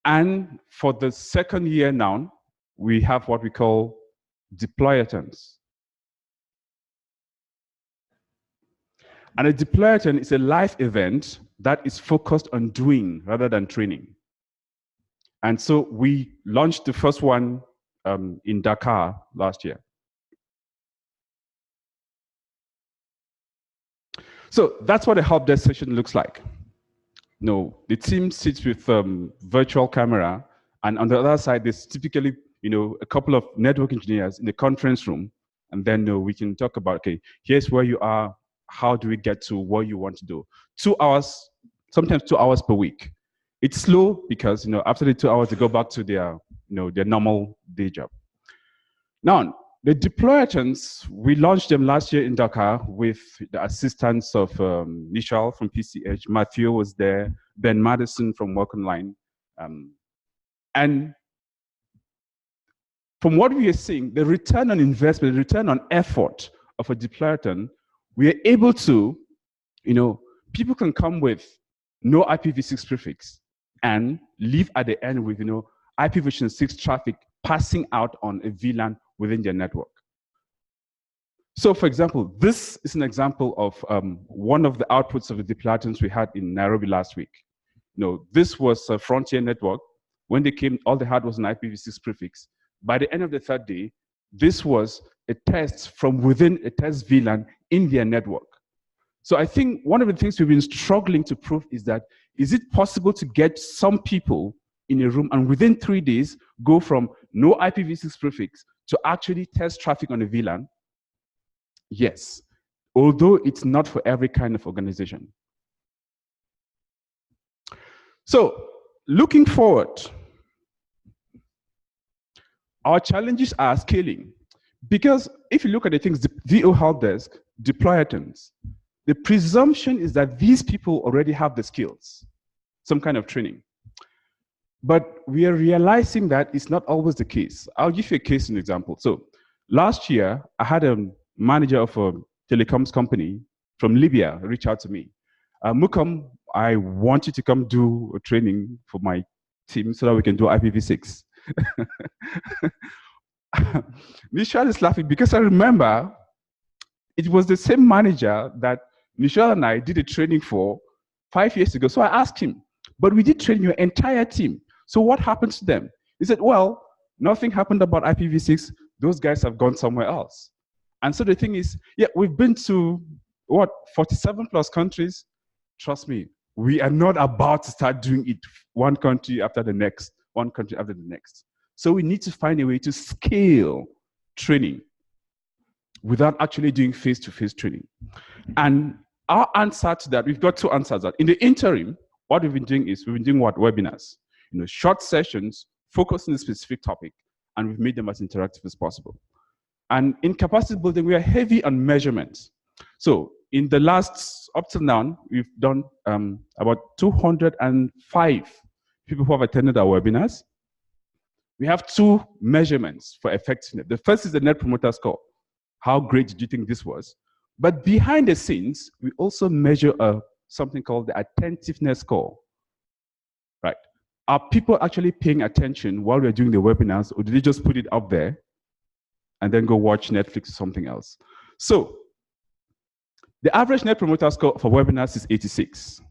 And for the second year now, we have what we call deployathons. And a deployathon is a live event that is focused on doing rather than training. And so we launched the first one in Dakar last year. So that's what a help desk session looks like. The team sits with virtual camera, and on the other side, there's typically a couple of network engineers in the conference room, and then we can talk about, okay, here's where you are, how do we get to what you want to do? 2 hours, sometimes 2 hours per week. It's slow because after the 2 hours, they go back to their their normal day job. Now, the deployathons, we launched them last year in Dakar with the assistance of Nishal from PCH, Matthew was there, Ben Madison from Work Online. And from what we are seeing, the return on investment, the return on effort of a deployathon, we are able to, people can come with no IPv6 prefix and leave at the end with, IPv6 traffic passing out on a VLAN within their network. So for example, this is an example of one of the outputs of the deployathons we had in Nairobi last week. This was a Frontier network. When they came, all they had was an IPv6 prefix. By the end of the third day, this was a test from within a test VLAN in their network. So I think one of the things we've been struggling to prove is that, is it possible to get some people in a room and within 3 days go from no IPv6 prefix to actually test traffic on a VLAN? Yes, although it's not for every kind of organization. So looking forward, our challenges are scaling, because if you look at the things, VO help desk, deployathons, the presumption is that these people already have the skills, some kind of training. But we are realizing that it's not always the case. I'll give you a case and example. So last year, I had a manager of a telecoms company from Libya reach out to me. Mukam, I want you to come do a training for my team so that we can do IPv6. Michelle is laughing because I remember it was the same manager that Michelle and I did a training for 5 years ago. So I asked him, but we did train your entire team. So what happened to them? He said, well, nothing happened about IPv6. Those guys have gone somewhere else. And so the thing is, yeah, we've been to, 47 plus countries. Trust me, we are not about to start doing it one country after the next, one country after the next. So we need to find a way to scale training without actually doing face-to-face training. And our answer to that, we've got 2 answers. In the interim, what we've been doing is we've been doing what? Webinars. Short sessions focused on a specific topic, and we've made them as interactive as possible. And in capacity building, we are heavy on measurements. So in the last, up till now, we've done about 205 people who have attended our webinars. We have 2 measurements for effectiveness. The first is the Net Promoter Score. How great did you think this was? But behind the scenes, we also measure something called the Attentiveness Score. Right? Are people actually paying attention while we're doing the webinars, or do they just put it up there and then go watch Netflix or something else? So The average Net Promoter Score for webinars is 86.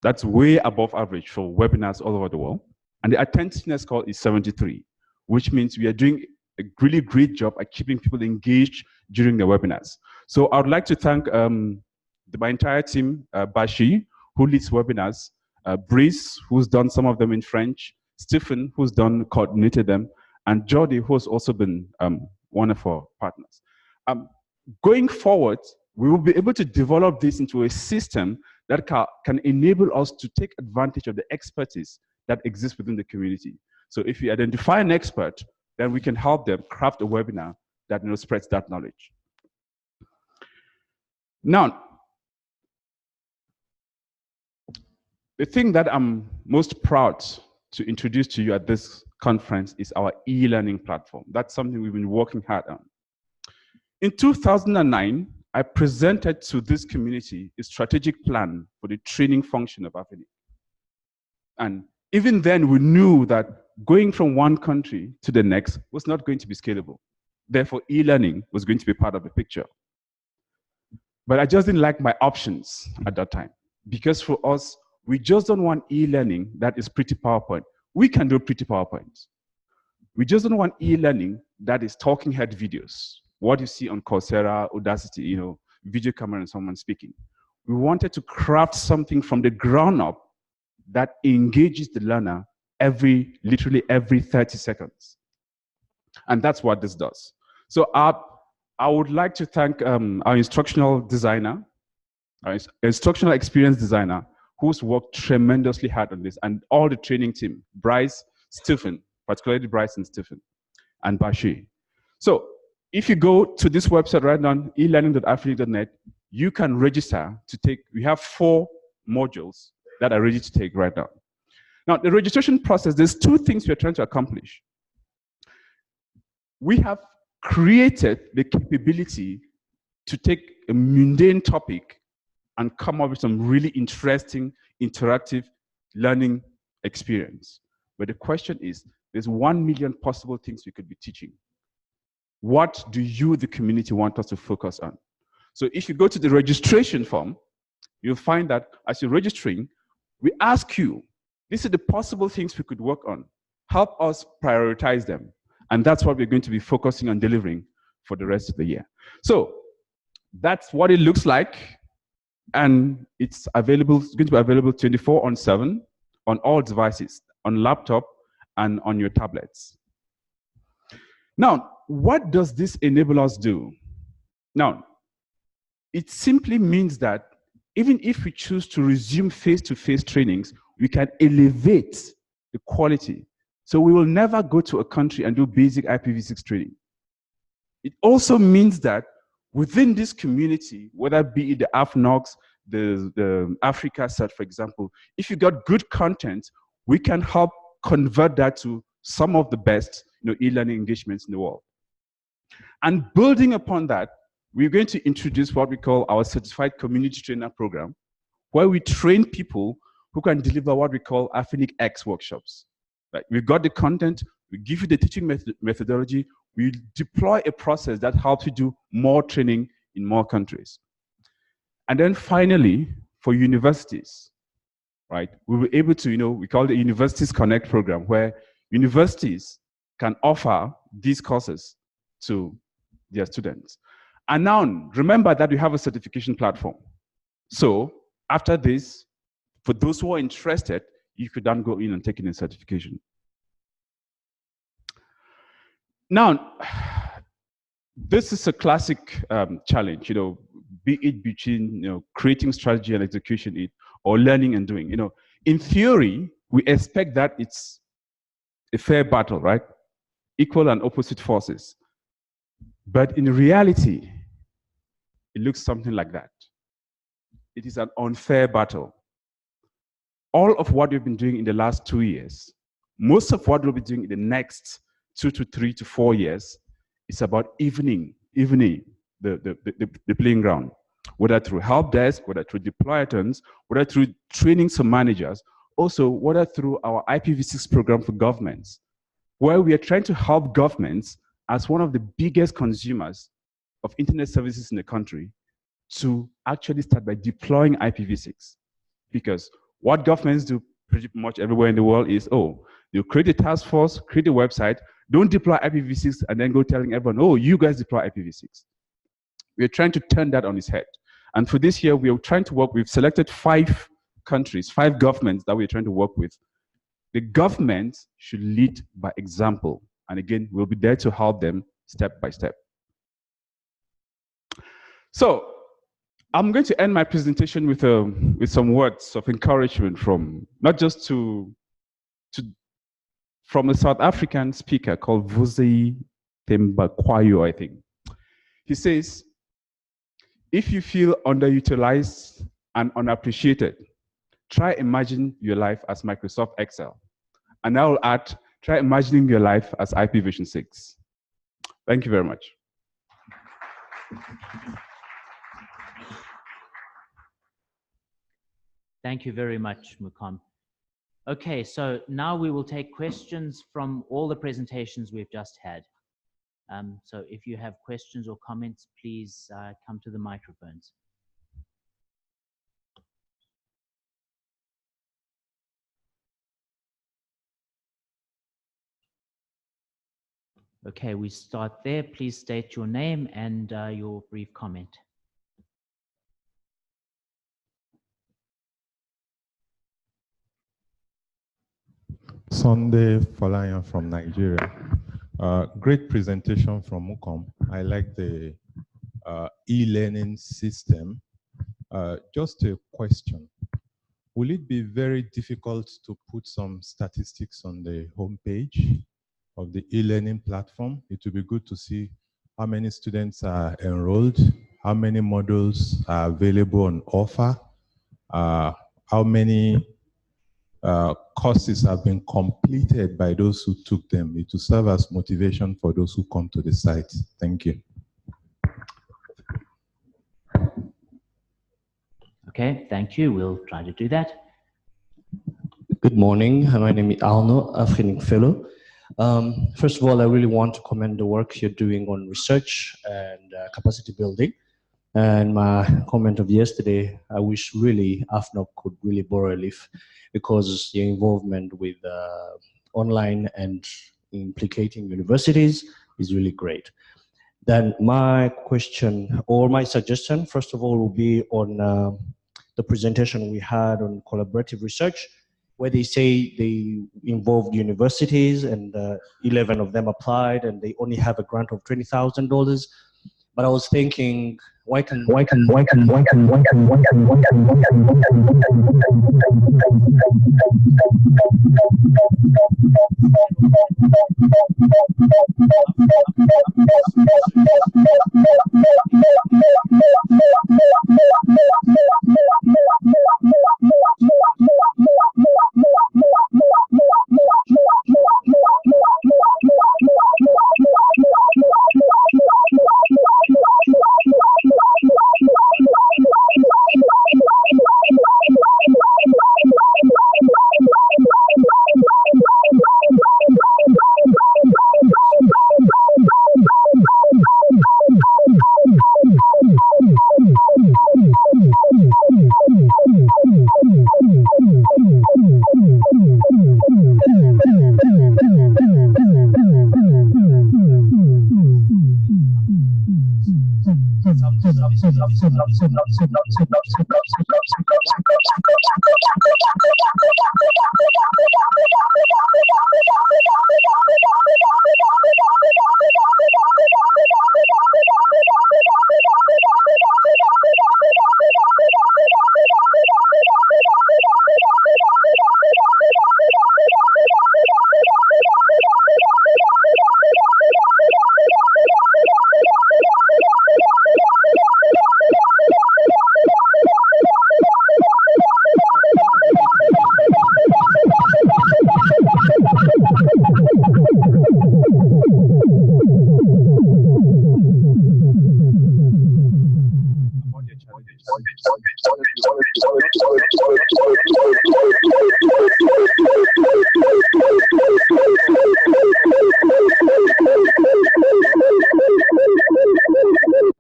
That's way above average for webinars all over the world. And the Attentiveness Score is 73, which means we are doing a really great job at keeping people engaged during the webinars. So I would like to thank my entire team, Bashi, who leads webinars, Brice, who's done some of them in French, Stephen, who's coordinated them, and Jordi, who's also been one of our partners. Going forward, we will be able to develop this into a system that can enable us to take advantage of the expertise that exists within the community. So if you identify an expert, then we can help them craft a webinar that spreads that knowledge. Now, the thing that I'm most proud to introduce to you at this conference is our e-learning platform. That's something we've been working hard on. In 2009, I presented to this community a strategic plan for the training function of AFRINIC. And even then, we knew that going from one country to the next was not going to be scalable. Therefore, e-learning was going to be part of the picture. But I just didn't like my options at that time. Because for us, we just don't want e-learning that is pretty PowerPoint. We can do pretty PowerPoint. We just don't want e-learning that is talking head videos. What you see on Coursera, Audacity, video camera and someone speaking. We wanted to craft something from the ground up that engages the learner literally every 30 seconds. And that's what this does. So I would like to thank our instructional designer, our instructional experience designer, who's worked tremendously hard on this, and all the training team, Bryce, Stephen, particularly Bryce and Stephen, and Bashi. So if you go to this website right now, elearning.afrinic.net, you can register to take, we have 4 modules that are ready to take right now. Now, the registration process, there's 2 things we're trying to accomplish. We have created the capability to take a mundane topic and come up with some really interesting, interactive learning experience. But the question is, there's 1 million possible things we could be teaching. What do you, the community, want us to focus on? So if you go to the registration form, you'll find that as you're registering, we ask you, these are the possible things we could work on. Help us prioritize them. And that's what we're going to be focusing on delivering for the rest of the year. So that's what it looks like. And it's available, it's going to be available 24/7 on all devices, on laptop and on your tablets. Now, what does this enable us do? Now, it simply means that even if we choose to resume face-to-face trainings, we can elevate the quality. So we will never go to a country and do basic IPv6 training. It also means that within this community, whether it be the AFNOX, the Africa cert, for example, if you got good content, we can help convert that to some of the best e-learning engagements in the world. And building upon that, we're going to introduce what we call our Certified Community Trainer Program, where we train people who can deliver what we call AFRINIC X workshops. Like, we've got the content, we give you the teaching methodology, we deploy a process that helps you do more training in more countries. And then finally, for universities, right, we were able to, we call the Universities Connect program, where universities can offer these courses to their students. And now, remember that we have a certification platform. So after this, for those who are interested, you could then go in and take in a certification. Now, this is a classic challenge, be it between creating strategy and execution it, or learning and doing. In theory, we expect that it's a fair battle, right? Equal and opposite forces. But in reality, it looks something like that. It is an unfair battle. All of what we've been doing in the last 2 years, most of what we'll be doing in the next 2 to 3 to 4 years, is about evening the playing ground, whether through help desk, whether through deployathons, whether through training some managers, also whether through our IPv6 program for governments, where we are trying to help governments as one of the biggest consumers of internet services in the country to actually start by deploying IPv6. Because what governments do pretty much everywhere in the world is, oh, you create a task force, create a website, don't deploy IPv6 and then go telling everyone, oh, you guys deploy IPv6. We're trying to turn that on its head. And for this year, we're trying to work, we've selected 5 countries, 5 governments that we're trying to work with. The government should lead by example. And again, we'll be there to help them step by step. So I'm going to end my presentation with some words of encouragement from, not just from a South African speaker called Vusi Thembakwayo, I think. He says, if you feel underutilized and unappreciated, try imagine your life as Microsoft Excel. And I will add, try imagining your life as IPv6. Thank you very much. Thank you very much, Mukam. Okay, so now we will take questions from all the presentations we've just had. So if you have questions or comments, please come to the microphones. Okay, we start there. Please state your name and your brief comment. Sunday Folayan from Nigeria. Great presentation from Mukom. I like the e-learning system. Just a question. Will it be very difficult to put some statistics on the homepage of the e-learning platform? It would be good to see how many students are enrolled, how many modules are available on offer, how many courses have been completed by those who took them. It will serve as motivation for those who come to the site. Thank you. Okay, thank you. We'll try to do that. Good morning. My name is Arno, AFRINIC fellow. First of all, I really want to commend the work you're doing on research and capacity building. And my comment of yesterday, I wish really AFNOC could really borrow a leaf, because your involvement with online and implicating universities is really great. Then my question or my suggestion, first of all, will be on the presentation we had on collaborative research, where they say they involved universities and 11 of them applied and they only have a grant of $20,000. But I was thinking, why can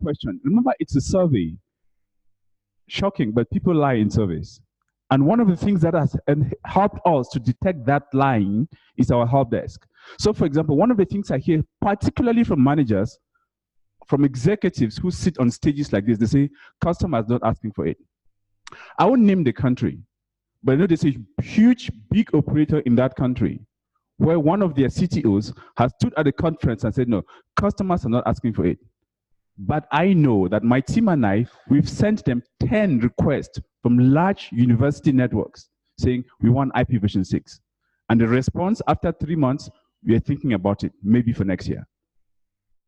Question. Remember, it's a survey. shocking, but people lie in service. And one of the things that has helped us to detect that lying is our help desk. So for example, one of the things I hear, particularly from managers, from executives who sit on stages like this, they say, customers not asking for it. I won't name the country, but I know there's a huge, big operator in that country where one of their CTOs has stood at a conference and said, no, customers are not asking for it. But I know that my team and I, we've sent them 10 requests from large university networks saying, we want IPv6. And the response after 3 months, we are thinking about it, maybe for next year.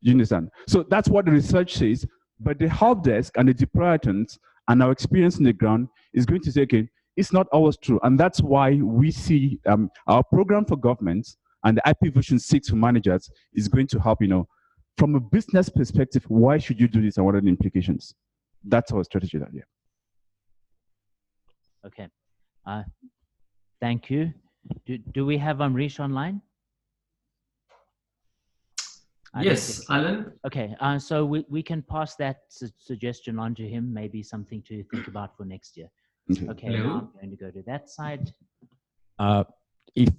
You understand? So that's what the research says, but the help desk and the deployers and our experience on the ground is going to say, okay, it's not always true. And that's why we see our program for governments and the IPv6 for managers is going to help, from a business perspective, why should you do this and what are the implications? That's our strategy there, yeah. Okay. Thank you. Do we have Amrish online? Yes, Alan. Okay, so we can pass that suggestion on to him, maybe something to think about for next year. Okay, now I'm going to go to that side. If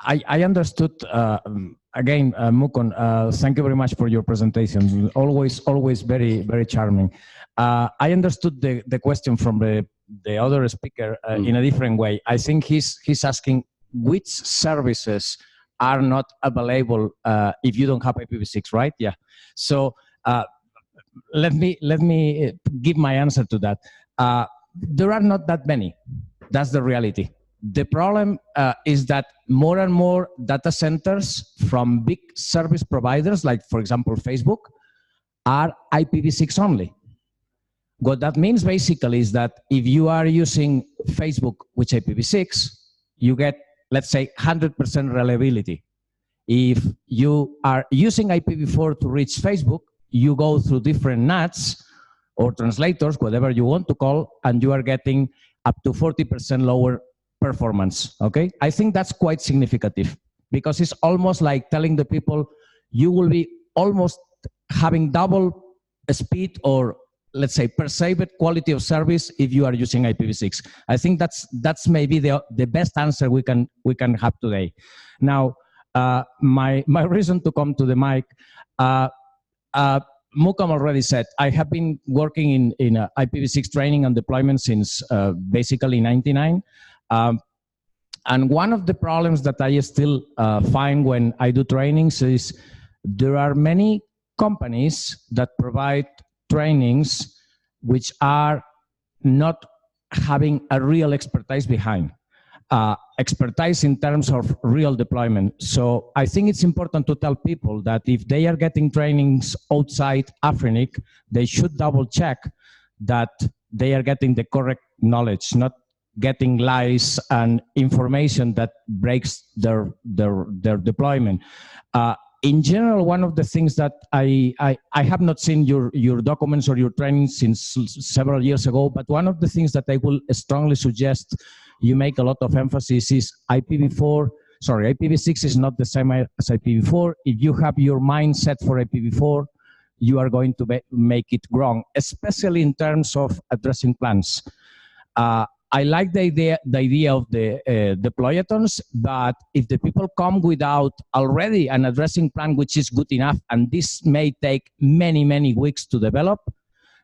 I understood, again, Mukon, thank you very much for your presentation. Always very, very charming. I understood the question from the other speaker in a different way. I think he's asking which services are not available if you don't have IPv6, right? Yeah. So let me give my answer to that. There are not that many. That's the reality. The problem is that more and more data centers from big service providers, like for example Facebook, are IPv6 only. What that means basically is that if you are using Facebook with IPv6, you get, let's say, 100% reliability. If you are using IPv4 to reach Facebook, you go through different NATs or translators, whatever you want to call, and you are getting up to 40% lower performance, okay? I think that's quite significant because it's almost like telling the people you will be almost having double speed or, let's say, perceived quality of service if you are using IPv6. I think that's maybe the best answer we can have today. Now, my reason to come to the mic, Mukam already said, I have been working in IPv6 training and deployment since basically '99. And one of the problems that I still find when I do trainings is there are many companies that provide trainings which are not having a real expertise behind. Expertise in terms of real deployment. So I think it's important to tell people that if they are getting trainings outside AFRINIC, they should double check that they are getting the correct knowledge, not getting lies and information that breaks their deployment. In general, one of the things that I have not seen your documents or your training since several years ago, but one of the things that I will strongly suggest you make a lot of emphasis is IPv6 is not the same as IPv4. If you have your mind set for IPv4, you are going to make it wrong, especially in terms of addressing plans. I like the idea of the deployathons, but if the people come without already an addressing plan which is good enough, and this may take many, many weeks to develop,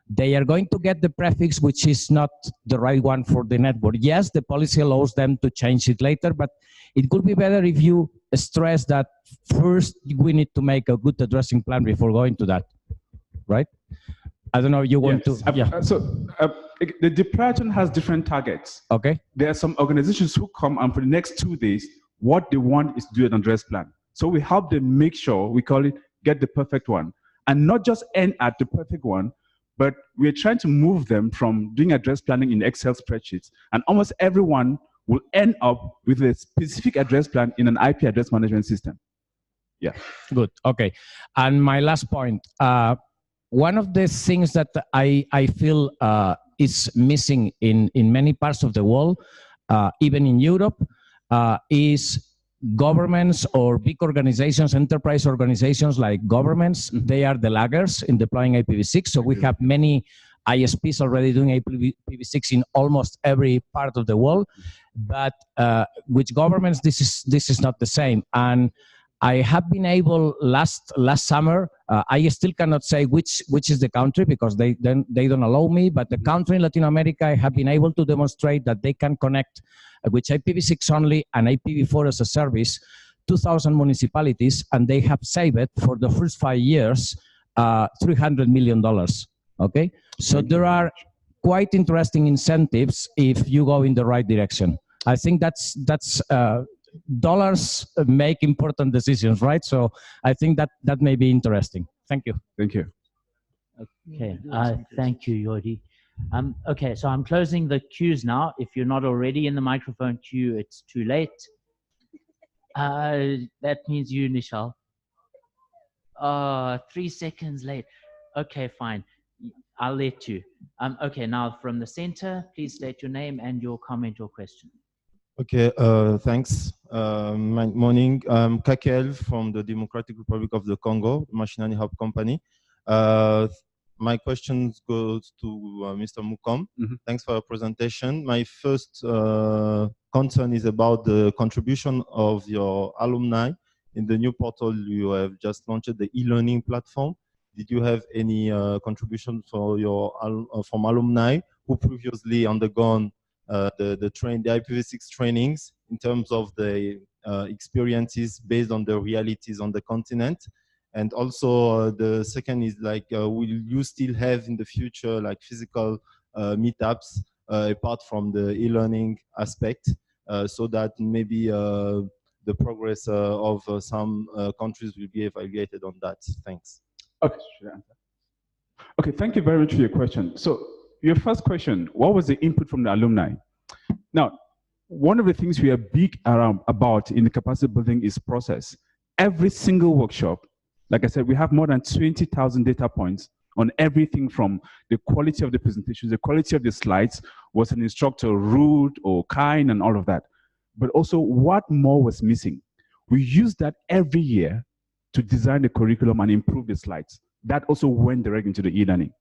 they are going to get the prefix which is not the right one for the network. Yes, the policy allows them to change it later, but it could be better if you stress that first we need to make a good addressing plan before going to that, right? I don't know if you want to. Yeah. So the deployathon has different targets. Okay. There are some organizations who come and for the next 2 days, what they want is to do an address plan. So we help them make sure, we call it get the perfect one, and not just end at the perfect one, but we're trying to move them from doing address planning in Excel spreadsheets. And almost everyone will end up with a specific address plan in an IP address management system. Yeah. Good. Okay. And my last point, one of the things that I feel is missing in many parts of the world, even in Europe, is governments or big organizations, enterprise organizations like governments, they are the laggards in deploying IPv6. So we have many ISPs already doing IPv6 in almost every part of the world, but with governments, this is not the same. And I have been able last summer. I still cannot say which is the country because they don't allow me. But the country in Latin America, I have been able to demonstrate that they can connect with IPv6 only and IPv4 as a service 2,000 municipalities, and they have saved it for the first 5 years $300 million. Okay, so there are quite interesting incentives if you go in the right direction. I think that's dollars make important decisions, right? So I think that may be interesting. Thank you. Thank you. Okay, thank you, Jordi. Okay, so I'm closing the queues now. If you're not already in the microphone queue, it's too late. That means you, Nishal. 3 seconds late. Okay, fine. I'll let you. Okay, now from the center, please state your name and your comment or question. Okay, thanks. Morning. I'm Kakel from the Democratic Republic of the Congo, Machinani Hub Company. My question goes to Mr. Mukom. Thanks for your presentation. My first concern is about the contribution of your alumni in the new portal you have just launched, the e-learning platform. Did you have any contribution for your from alumni who previously undergone the IPv6 trainings in terms of the experiences based on the realities on the continent? And also the second is like, will you still have in the future like physical meetups apart from the e-learning aspect, so that maybe the progress of some countries will be evaluated on that? Thanks. Okay, should I answer? Okay, thank you very much for your question. So your first question, what was the input from the alumni? Now, one of the things we are big about in the capacity building is process. Every single workshop, like I said, we have more than 20,000 data points on everything from the quality of the presentations, the quality of the slides, was an instructor rude or kind and all of that. But also what more was missing. We use that every year to design the curriculum and improve the slides. That also went direct into the e-learning.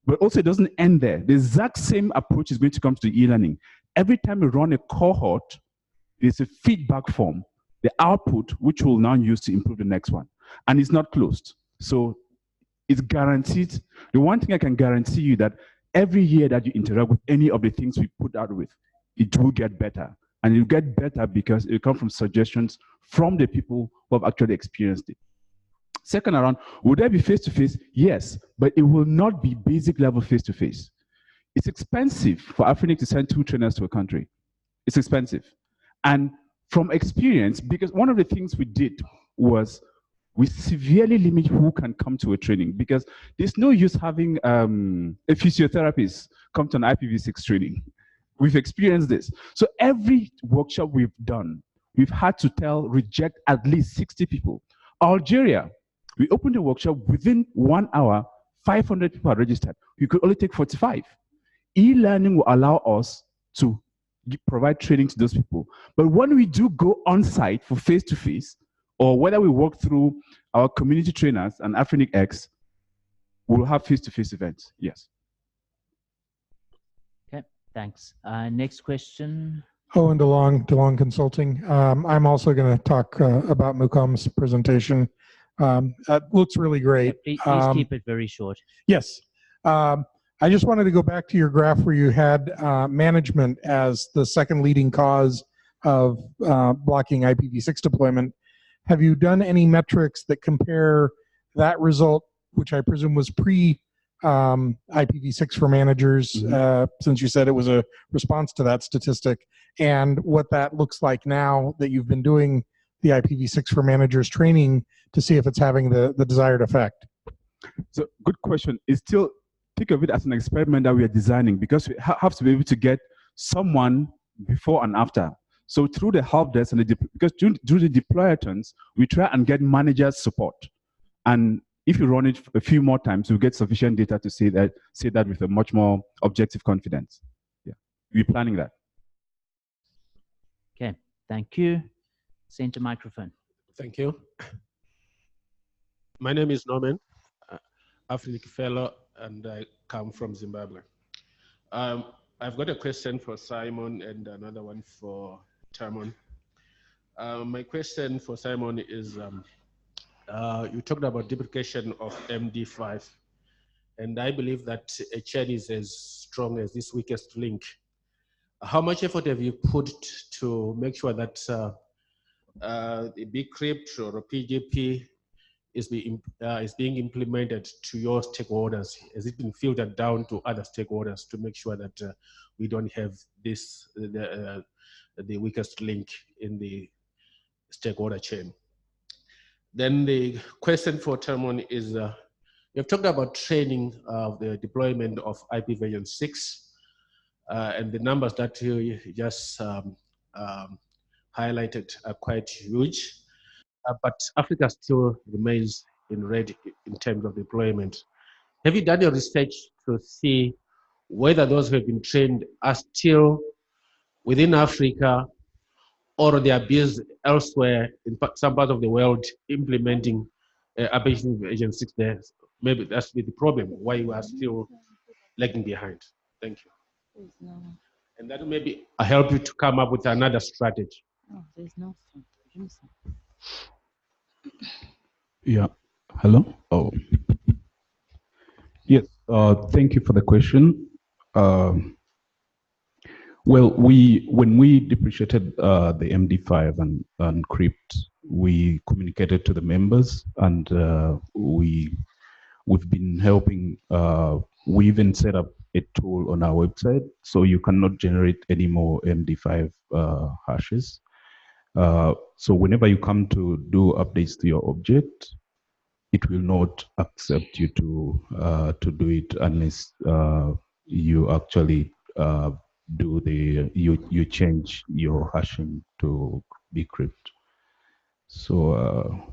But also it doesn't end there. The exact same approach is going to come to the e-learning. Every time we run a cohort, there's a feedback form, the output, which we'll now use to improve the next one. And it's not closed. So it's guaranteed. The one thing I can guarantee you that every year that you interact with any of the things we put out with, it will get better. And it will get better because it will come from suggestions from the people who have actually experienced it. Second around, would there be face-to-face? Yes, but it will not be basic level face-to-face. It's expensive for AFRINIC to send 2 trainers to a country. It's expensive. And from experience, because one of the things we did was we severely limit who can come to a training, because there's no use having a physiotherapist come to an IPv6 training. We've experienced this. So every workshop we've done, we've had to reject at least 60 people. Algeria, we opened a workshop within 1 hour, 500 people are registered. We could only take 45. E-learning will allow us to provide training to those people. But when we do go on site for face-to-face, or whether we work through our community trainers and AFRINIC X, we'll have face-to-face events, yes. Okay, thanks. Next question. Owen DeLong Consulting. I'm also going to talk about Mukom's presentation. It looks really great. Yeah, please keep it very short. Yes. I just wanted to go back to your graph where you had management as the second leading cause of blocking IPv6 deployment. Have you done any metrics that compare that result, which I presume was pre IPv6 for managers, since you said it was a response to that statistic, and what that looks like now that you've been doing the IPv6 for managers training to see if it's having the desired effect? So good question. It's still, think of it as an experiment that we are designing, because we have to be able to get someone before and after. So through the help desk and because through the deployathons, we try and get managers support. And if you run it a few more times, you'll get sufficient data to say that with a much more objective confidence. Yeah, we're planning that. Okay, thank you. Center microphone. Thank you. My name is Norman, AFRINIC fellow, and I come from Zimbabwe. I've got a question for Simon and another one for Tamon. My question for Simon is, you talked about deprecation of MD5, and I believe that a chain is as strong as this weakest link. How much effort have you put to make sure that the bcrypt or PGP is being implemented to your stakeholders? Has it been filtered down to other stakeholders to make sure that we don't have this the weakest link in the stakeholder chain? Then the question for Tamon is, you've talked about training of the deployment of IP version 6, and the numbers that you just highlighted are quite huge. But Africa still remains in red in terms of deployment. Have you done your research to see whether those who have been trained are still within Africa, or they are busy elsewhere in some parts of the world implementing application version 6 there? Maybe that's the problem, why you are still lagging behind. Thank you. And that will maybe help you to come up with another strategy. Oh, there's no strategy. Yeah. Hello? Oh. Yes. Thank you for the question. Well, when we depreciated the MD5 and crypt, we communicated to the members, and we've been helping. We even set up a tool on our website, so you cannot generate any more MD5 hashes. So whenever you come to do updates to your object, it will not accept you to do it unless you actually you change your hashing to bcrypt. So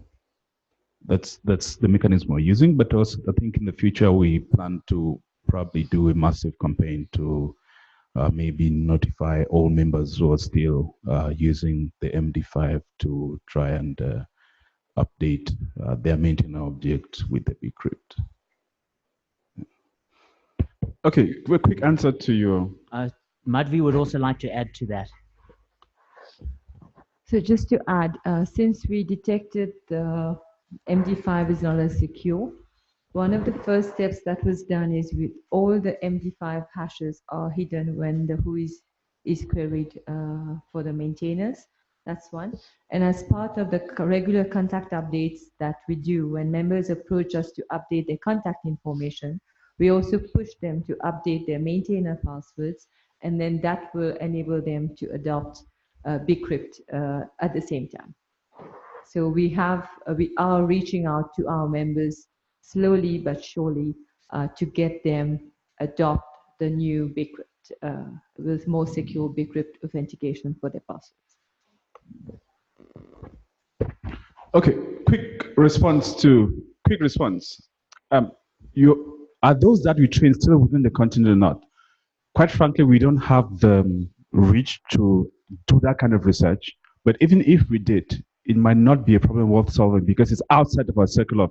that's the mechanism we're using. But also, I think in the future we plan to probably do a massive campaign to maybe notify all members who are still using the MD5 to try and update their maintainer object with the bcrypt. Okay, a quick answer to your... Madhvi would also like to add to that. So just to add, since we detected the MD5 is not as secure, one of the first steps that was done is with all the MD5 hashes are hidden when the who is queried for the maintainers. That's one. And as part of the regular contact updates that we do, when members approach us to update their contact information, we also push them to update their maintainer passwords, and then that will enable them to adopt bcrypt at the same time. So we are reaching out to our members slowly but surely to get them adopt the new bcrypt with more secure bcrypt authentication for their passwords. Okay, quick response. Are those that we train still within the continent or not? Quite frankly, we don't have the reach to do that kind of research. But even if we did, it might not be a problem worth solving because it's outside of our circle of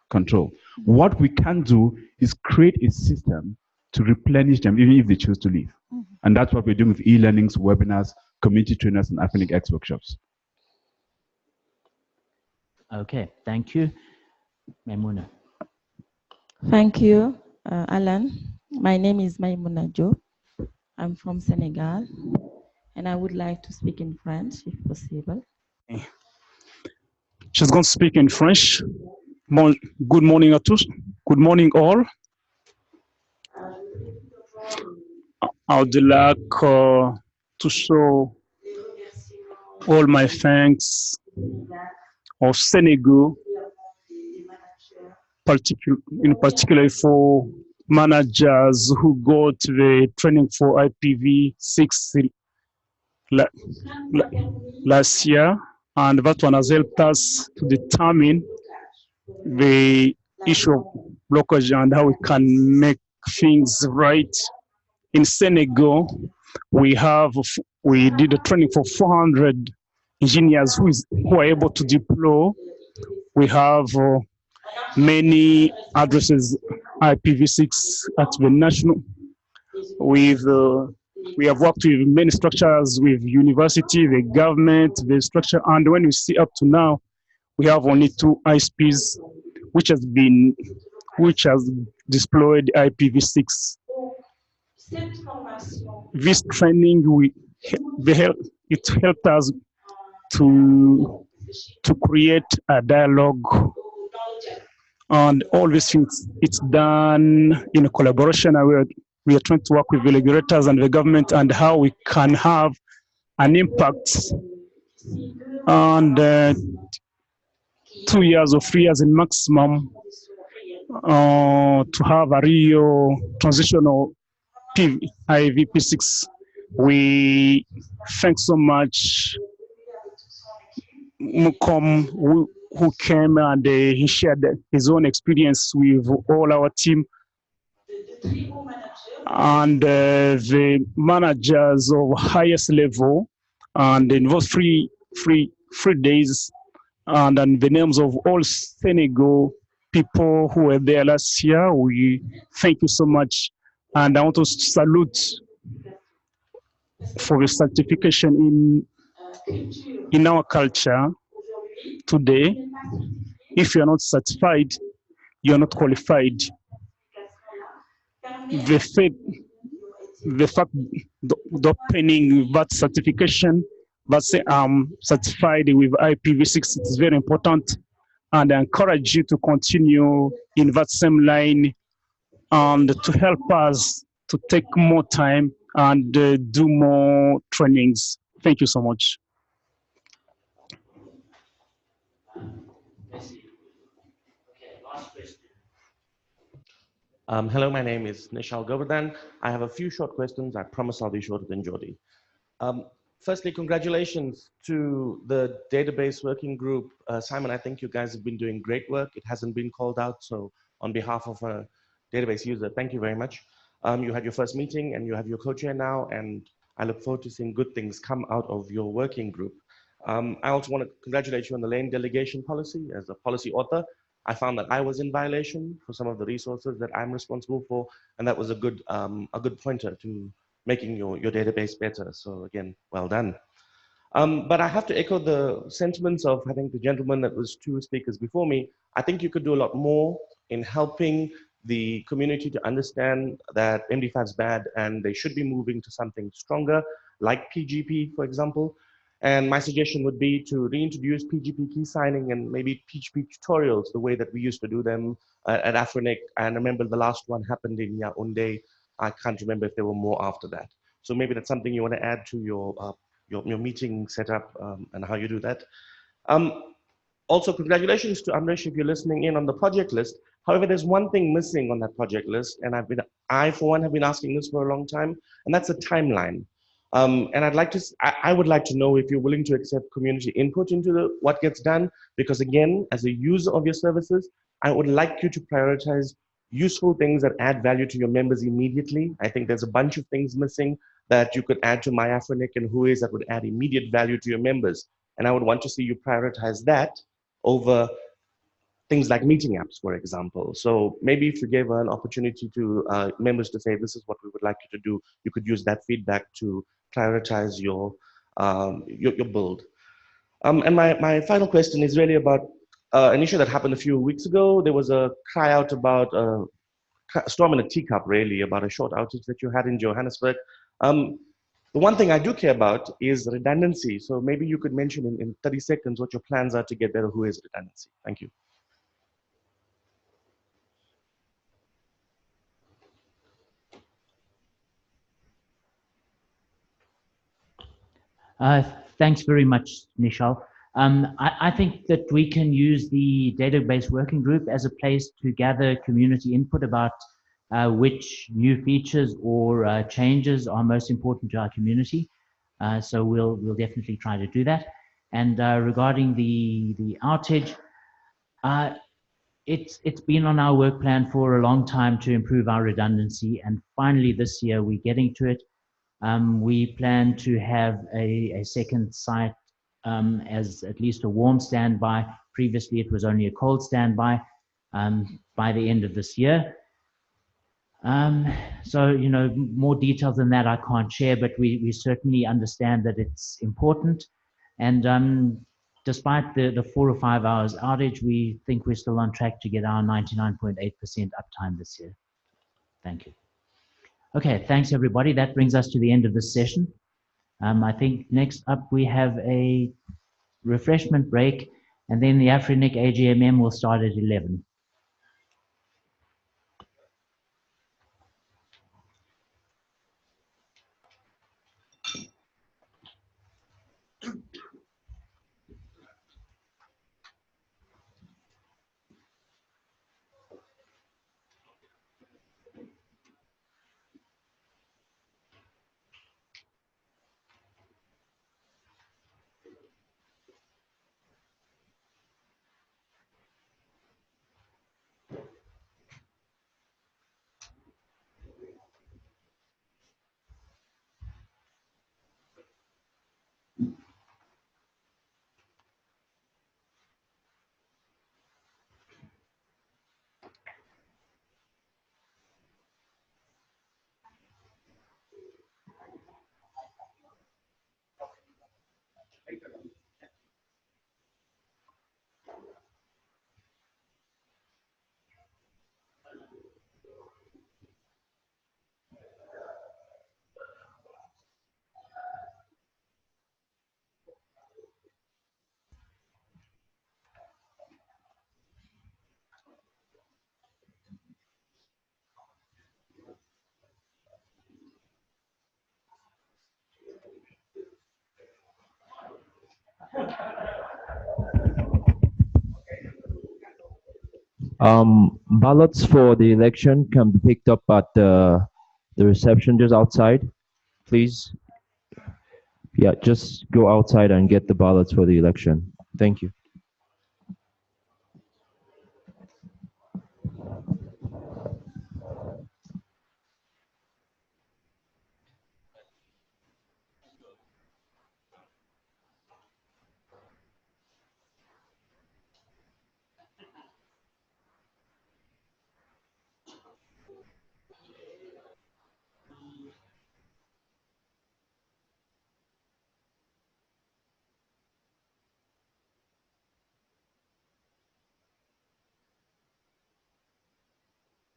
control. What we can do is create a system to replenish them, even if they choose to leave. And that's what we're doing with e-learnings, webinars, community trainers, and AFRINIC X workshops. Okay, thank you. Maimuna. Thank you, Alan. My name is Maimouna Jo. I'm from Senegal, and I would like to speak in French, if possible. She's going to speak in French. Good morning à tous. Good morning all. I would like to show all my thanks of Senegal, in particular for managers who got the training for IPv6 last year, and that one has helped us to determine the issue of blockage and how we can make things right. In Senegal, we did a training for 400 engineers who are able to deploy. We have many addresses IPv6 at the national. We have worked with many structures, with university, the government, the structure, and when we see up to now, we have only 2 ISPs which has deployed IPv6. This training it helped us to create a dialogue, and all these things it's done in a collaboration. We are trying to work with the regulators and the government and how we can have an impact. And 2 years or 3 years in maximum to have a real transitional IVP6. We thank so much Mukom, who came and he shared his own experience with all our team and the managers of highest level, and in those three days, and in the names of all Senegal people who were there last year, we thank you so much. And I want to salute for the certification in our culture today. If you're not certified, you're not qualified. The fact the opening that certification that say I'm certified with IPv6 is very important, and I encourage you to continue in that same line and to help us to take more time and do more trainings. Thank you so much. Hello, my name is Nishal Govardhan. I have a few short questions. I promise I'll be shorter than Jody. Firstly, congratulations to the database working group. Simon, I think you guys have been doing great work. It hasn't been called out, so on behalf of a database user, thank you very much. You had your first meeting and you have your co-chair now, and I look forward to seeing good things come out of your working group. I also want to congratulate you on the lane delegation policy. As a policy author, I found that I was in violation for some of the resources that I'm responsible for, and that was a good pointer to making your database better. So again, well done. But I have to echo the sentiments of, I think, the gentleman that was 2 speakers before me. I think you could do a lot more in helping the community to understand that MD5 is bad and they should be moving to something stronger, like PGP, for example. And my suggestion would be to reintroduce PGP key signing and maybe PGP tutorials the way that we used to do them at AFRINIC. And remember the last one happened in Yaoundé. I can't remember if there were more after that. So maybe that's something you want to add to your meeting setup and how you do that. Also, congratulations to Amrish if you're listening in on the project list. However, there's one thing missing on that project list, and I for one have been asking this for a long time, and that's a timeline. And I would like to know if you're willing to accept community input into what gets done, because again, as a user of your services, I would like you to prioritize useful things that add value to your members immediately. I think there's a bunch of things missing that you could add to MyAfrinic and Whois that would add immediate value to your members. And I would want to see you prioritize that over things like meeting apps, for example. So maybe if you gave an opportunity to members to say, this is what we would like you to do, you could use that feedback to prioritize your build. And my final question is really about an issue that happened a few weeks ago. There was a cry out about a storm in a teacup, really, about a short outage that you had in Johannesburg. The one thing I do care about is redundancy. So maybe you could mention in 30 seconds what your plans are to get better Whois redundancy. Thank you. Thanks very much, Nishal. I think that we can use the database working group as a place to gather community input about which new features or changes are most important to our community. So we'll definitely try to do that. And regarding the outage, it's been on our work plan for a long time to improve our redundancy, and finally this year we're getting to it. We plan to have a second site as at least a warm standby. Previously it was only a cold standby. by the end of this year. So, you know, more details than that I can't share, but we certainly understand that it's important. And despite the 4 or 5 hours outage, we think we're still on track to get our 99.8% uptime this year. Thank you. Okay, thanks everybody. That brings us to the end of this session. I think next up we have a refreshment break, and then the AFRINIC AGMM will start at 11. Ballots for the election can be picked up at the reception just outside. Please, yeah, just go outside and get the ballots for the election. Thank you.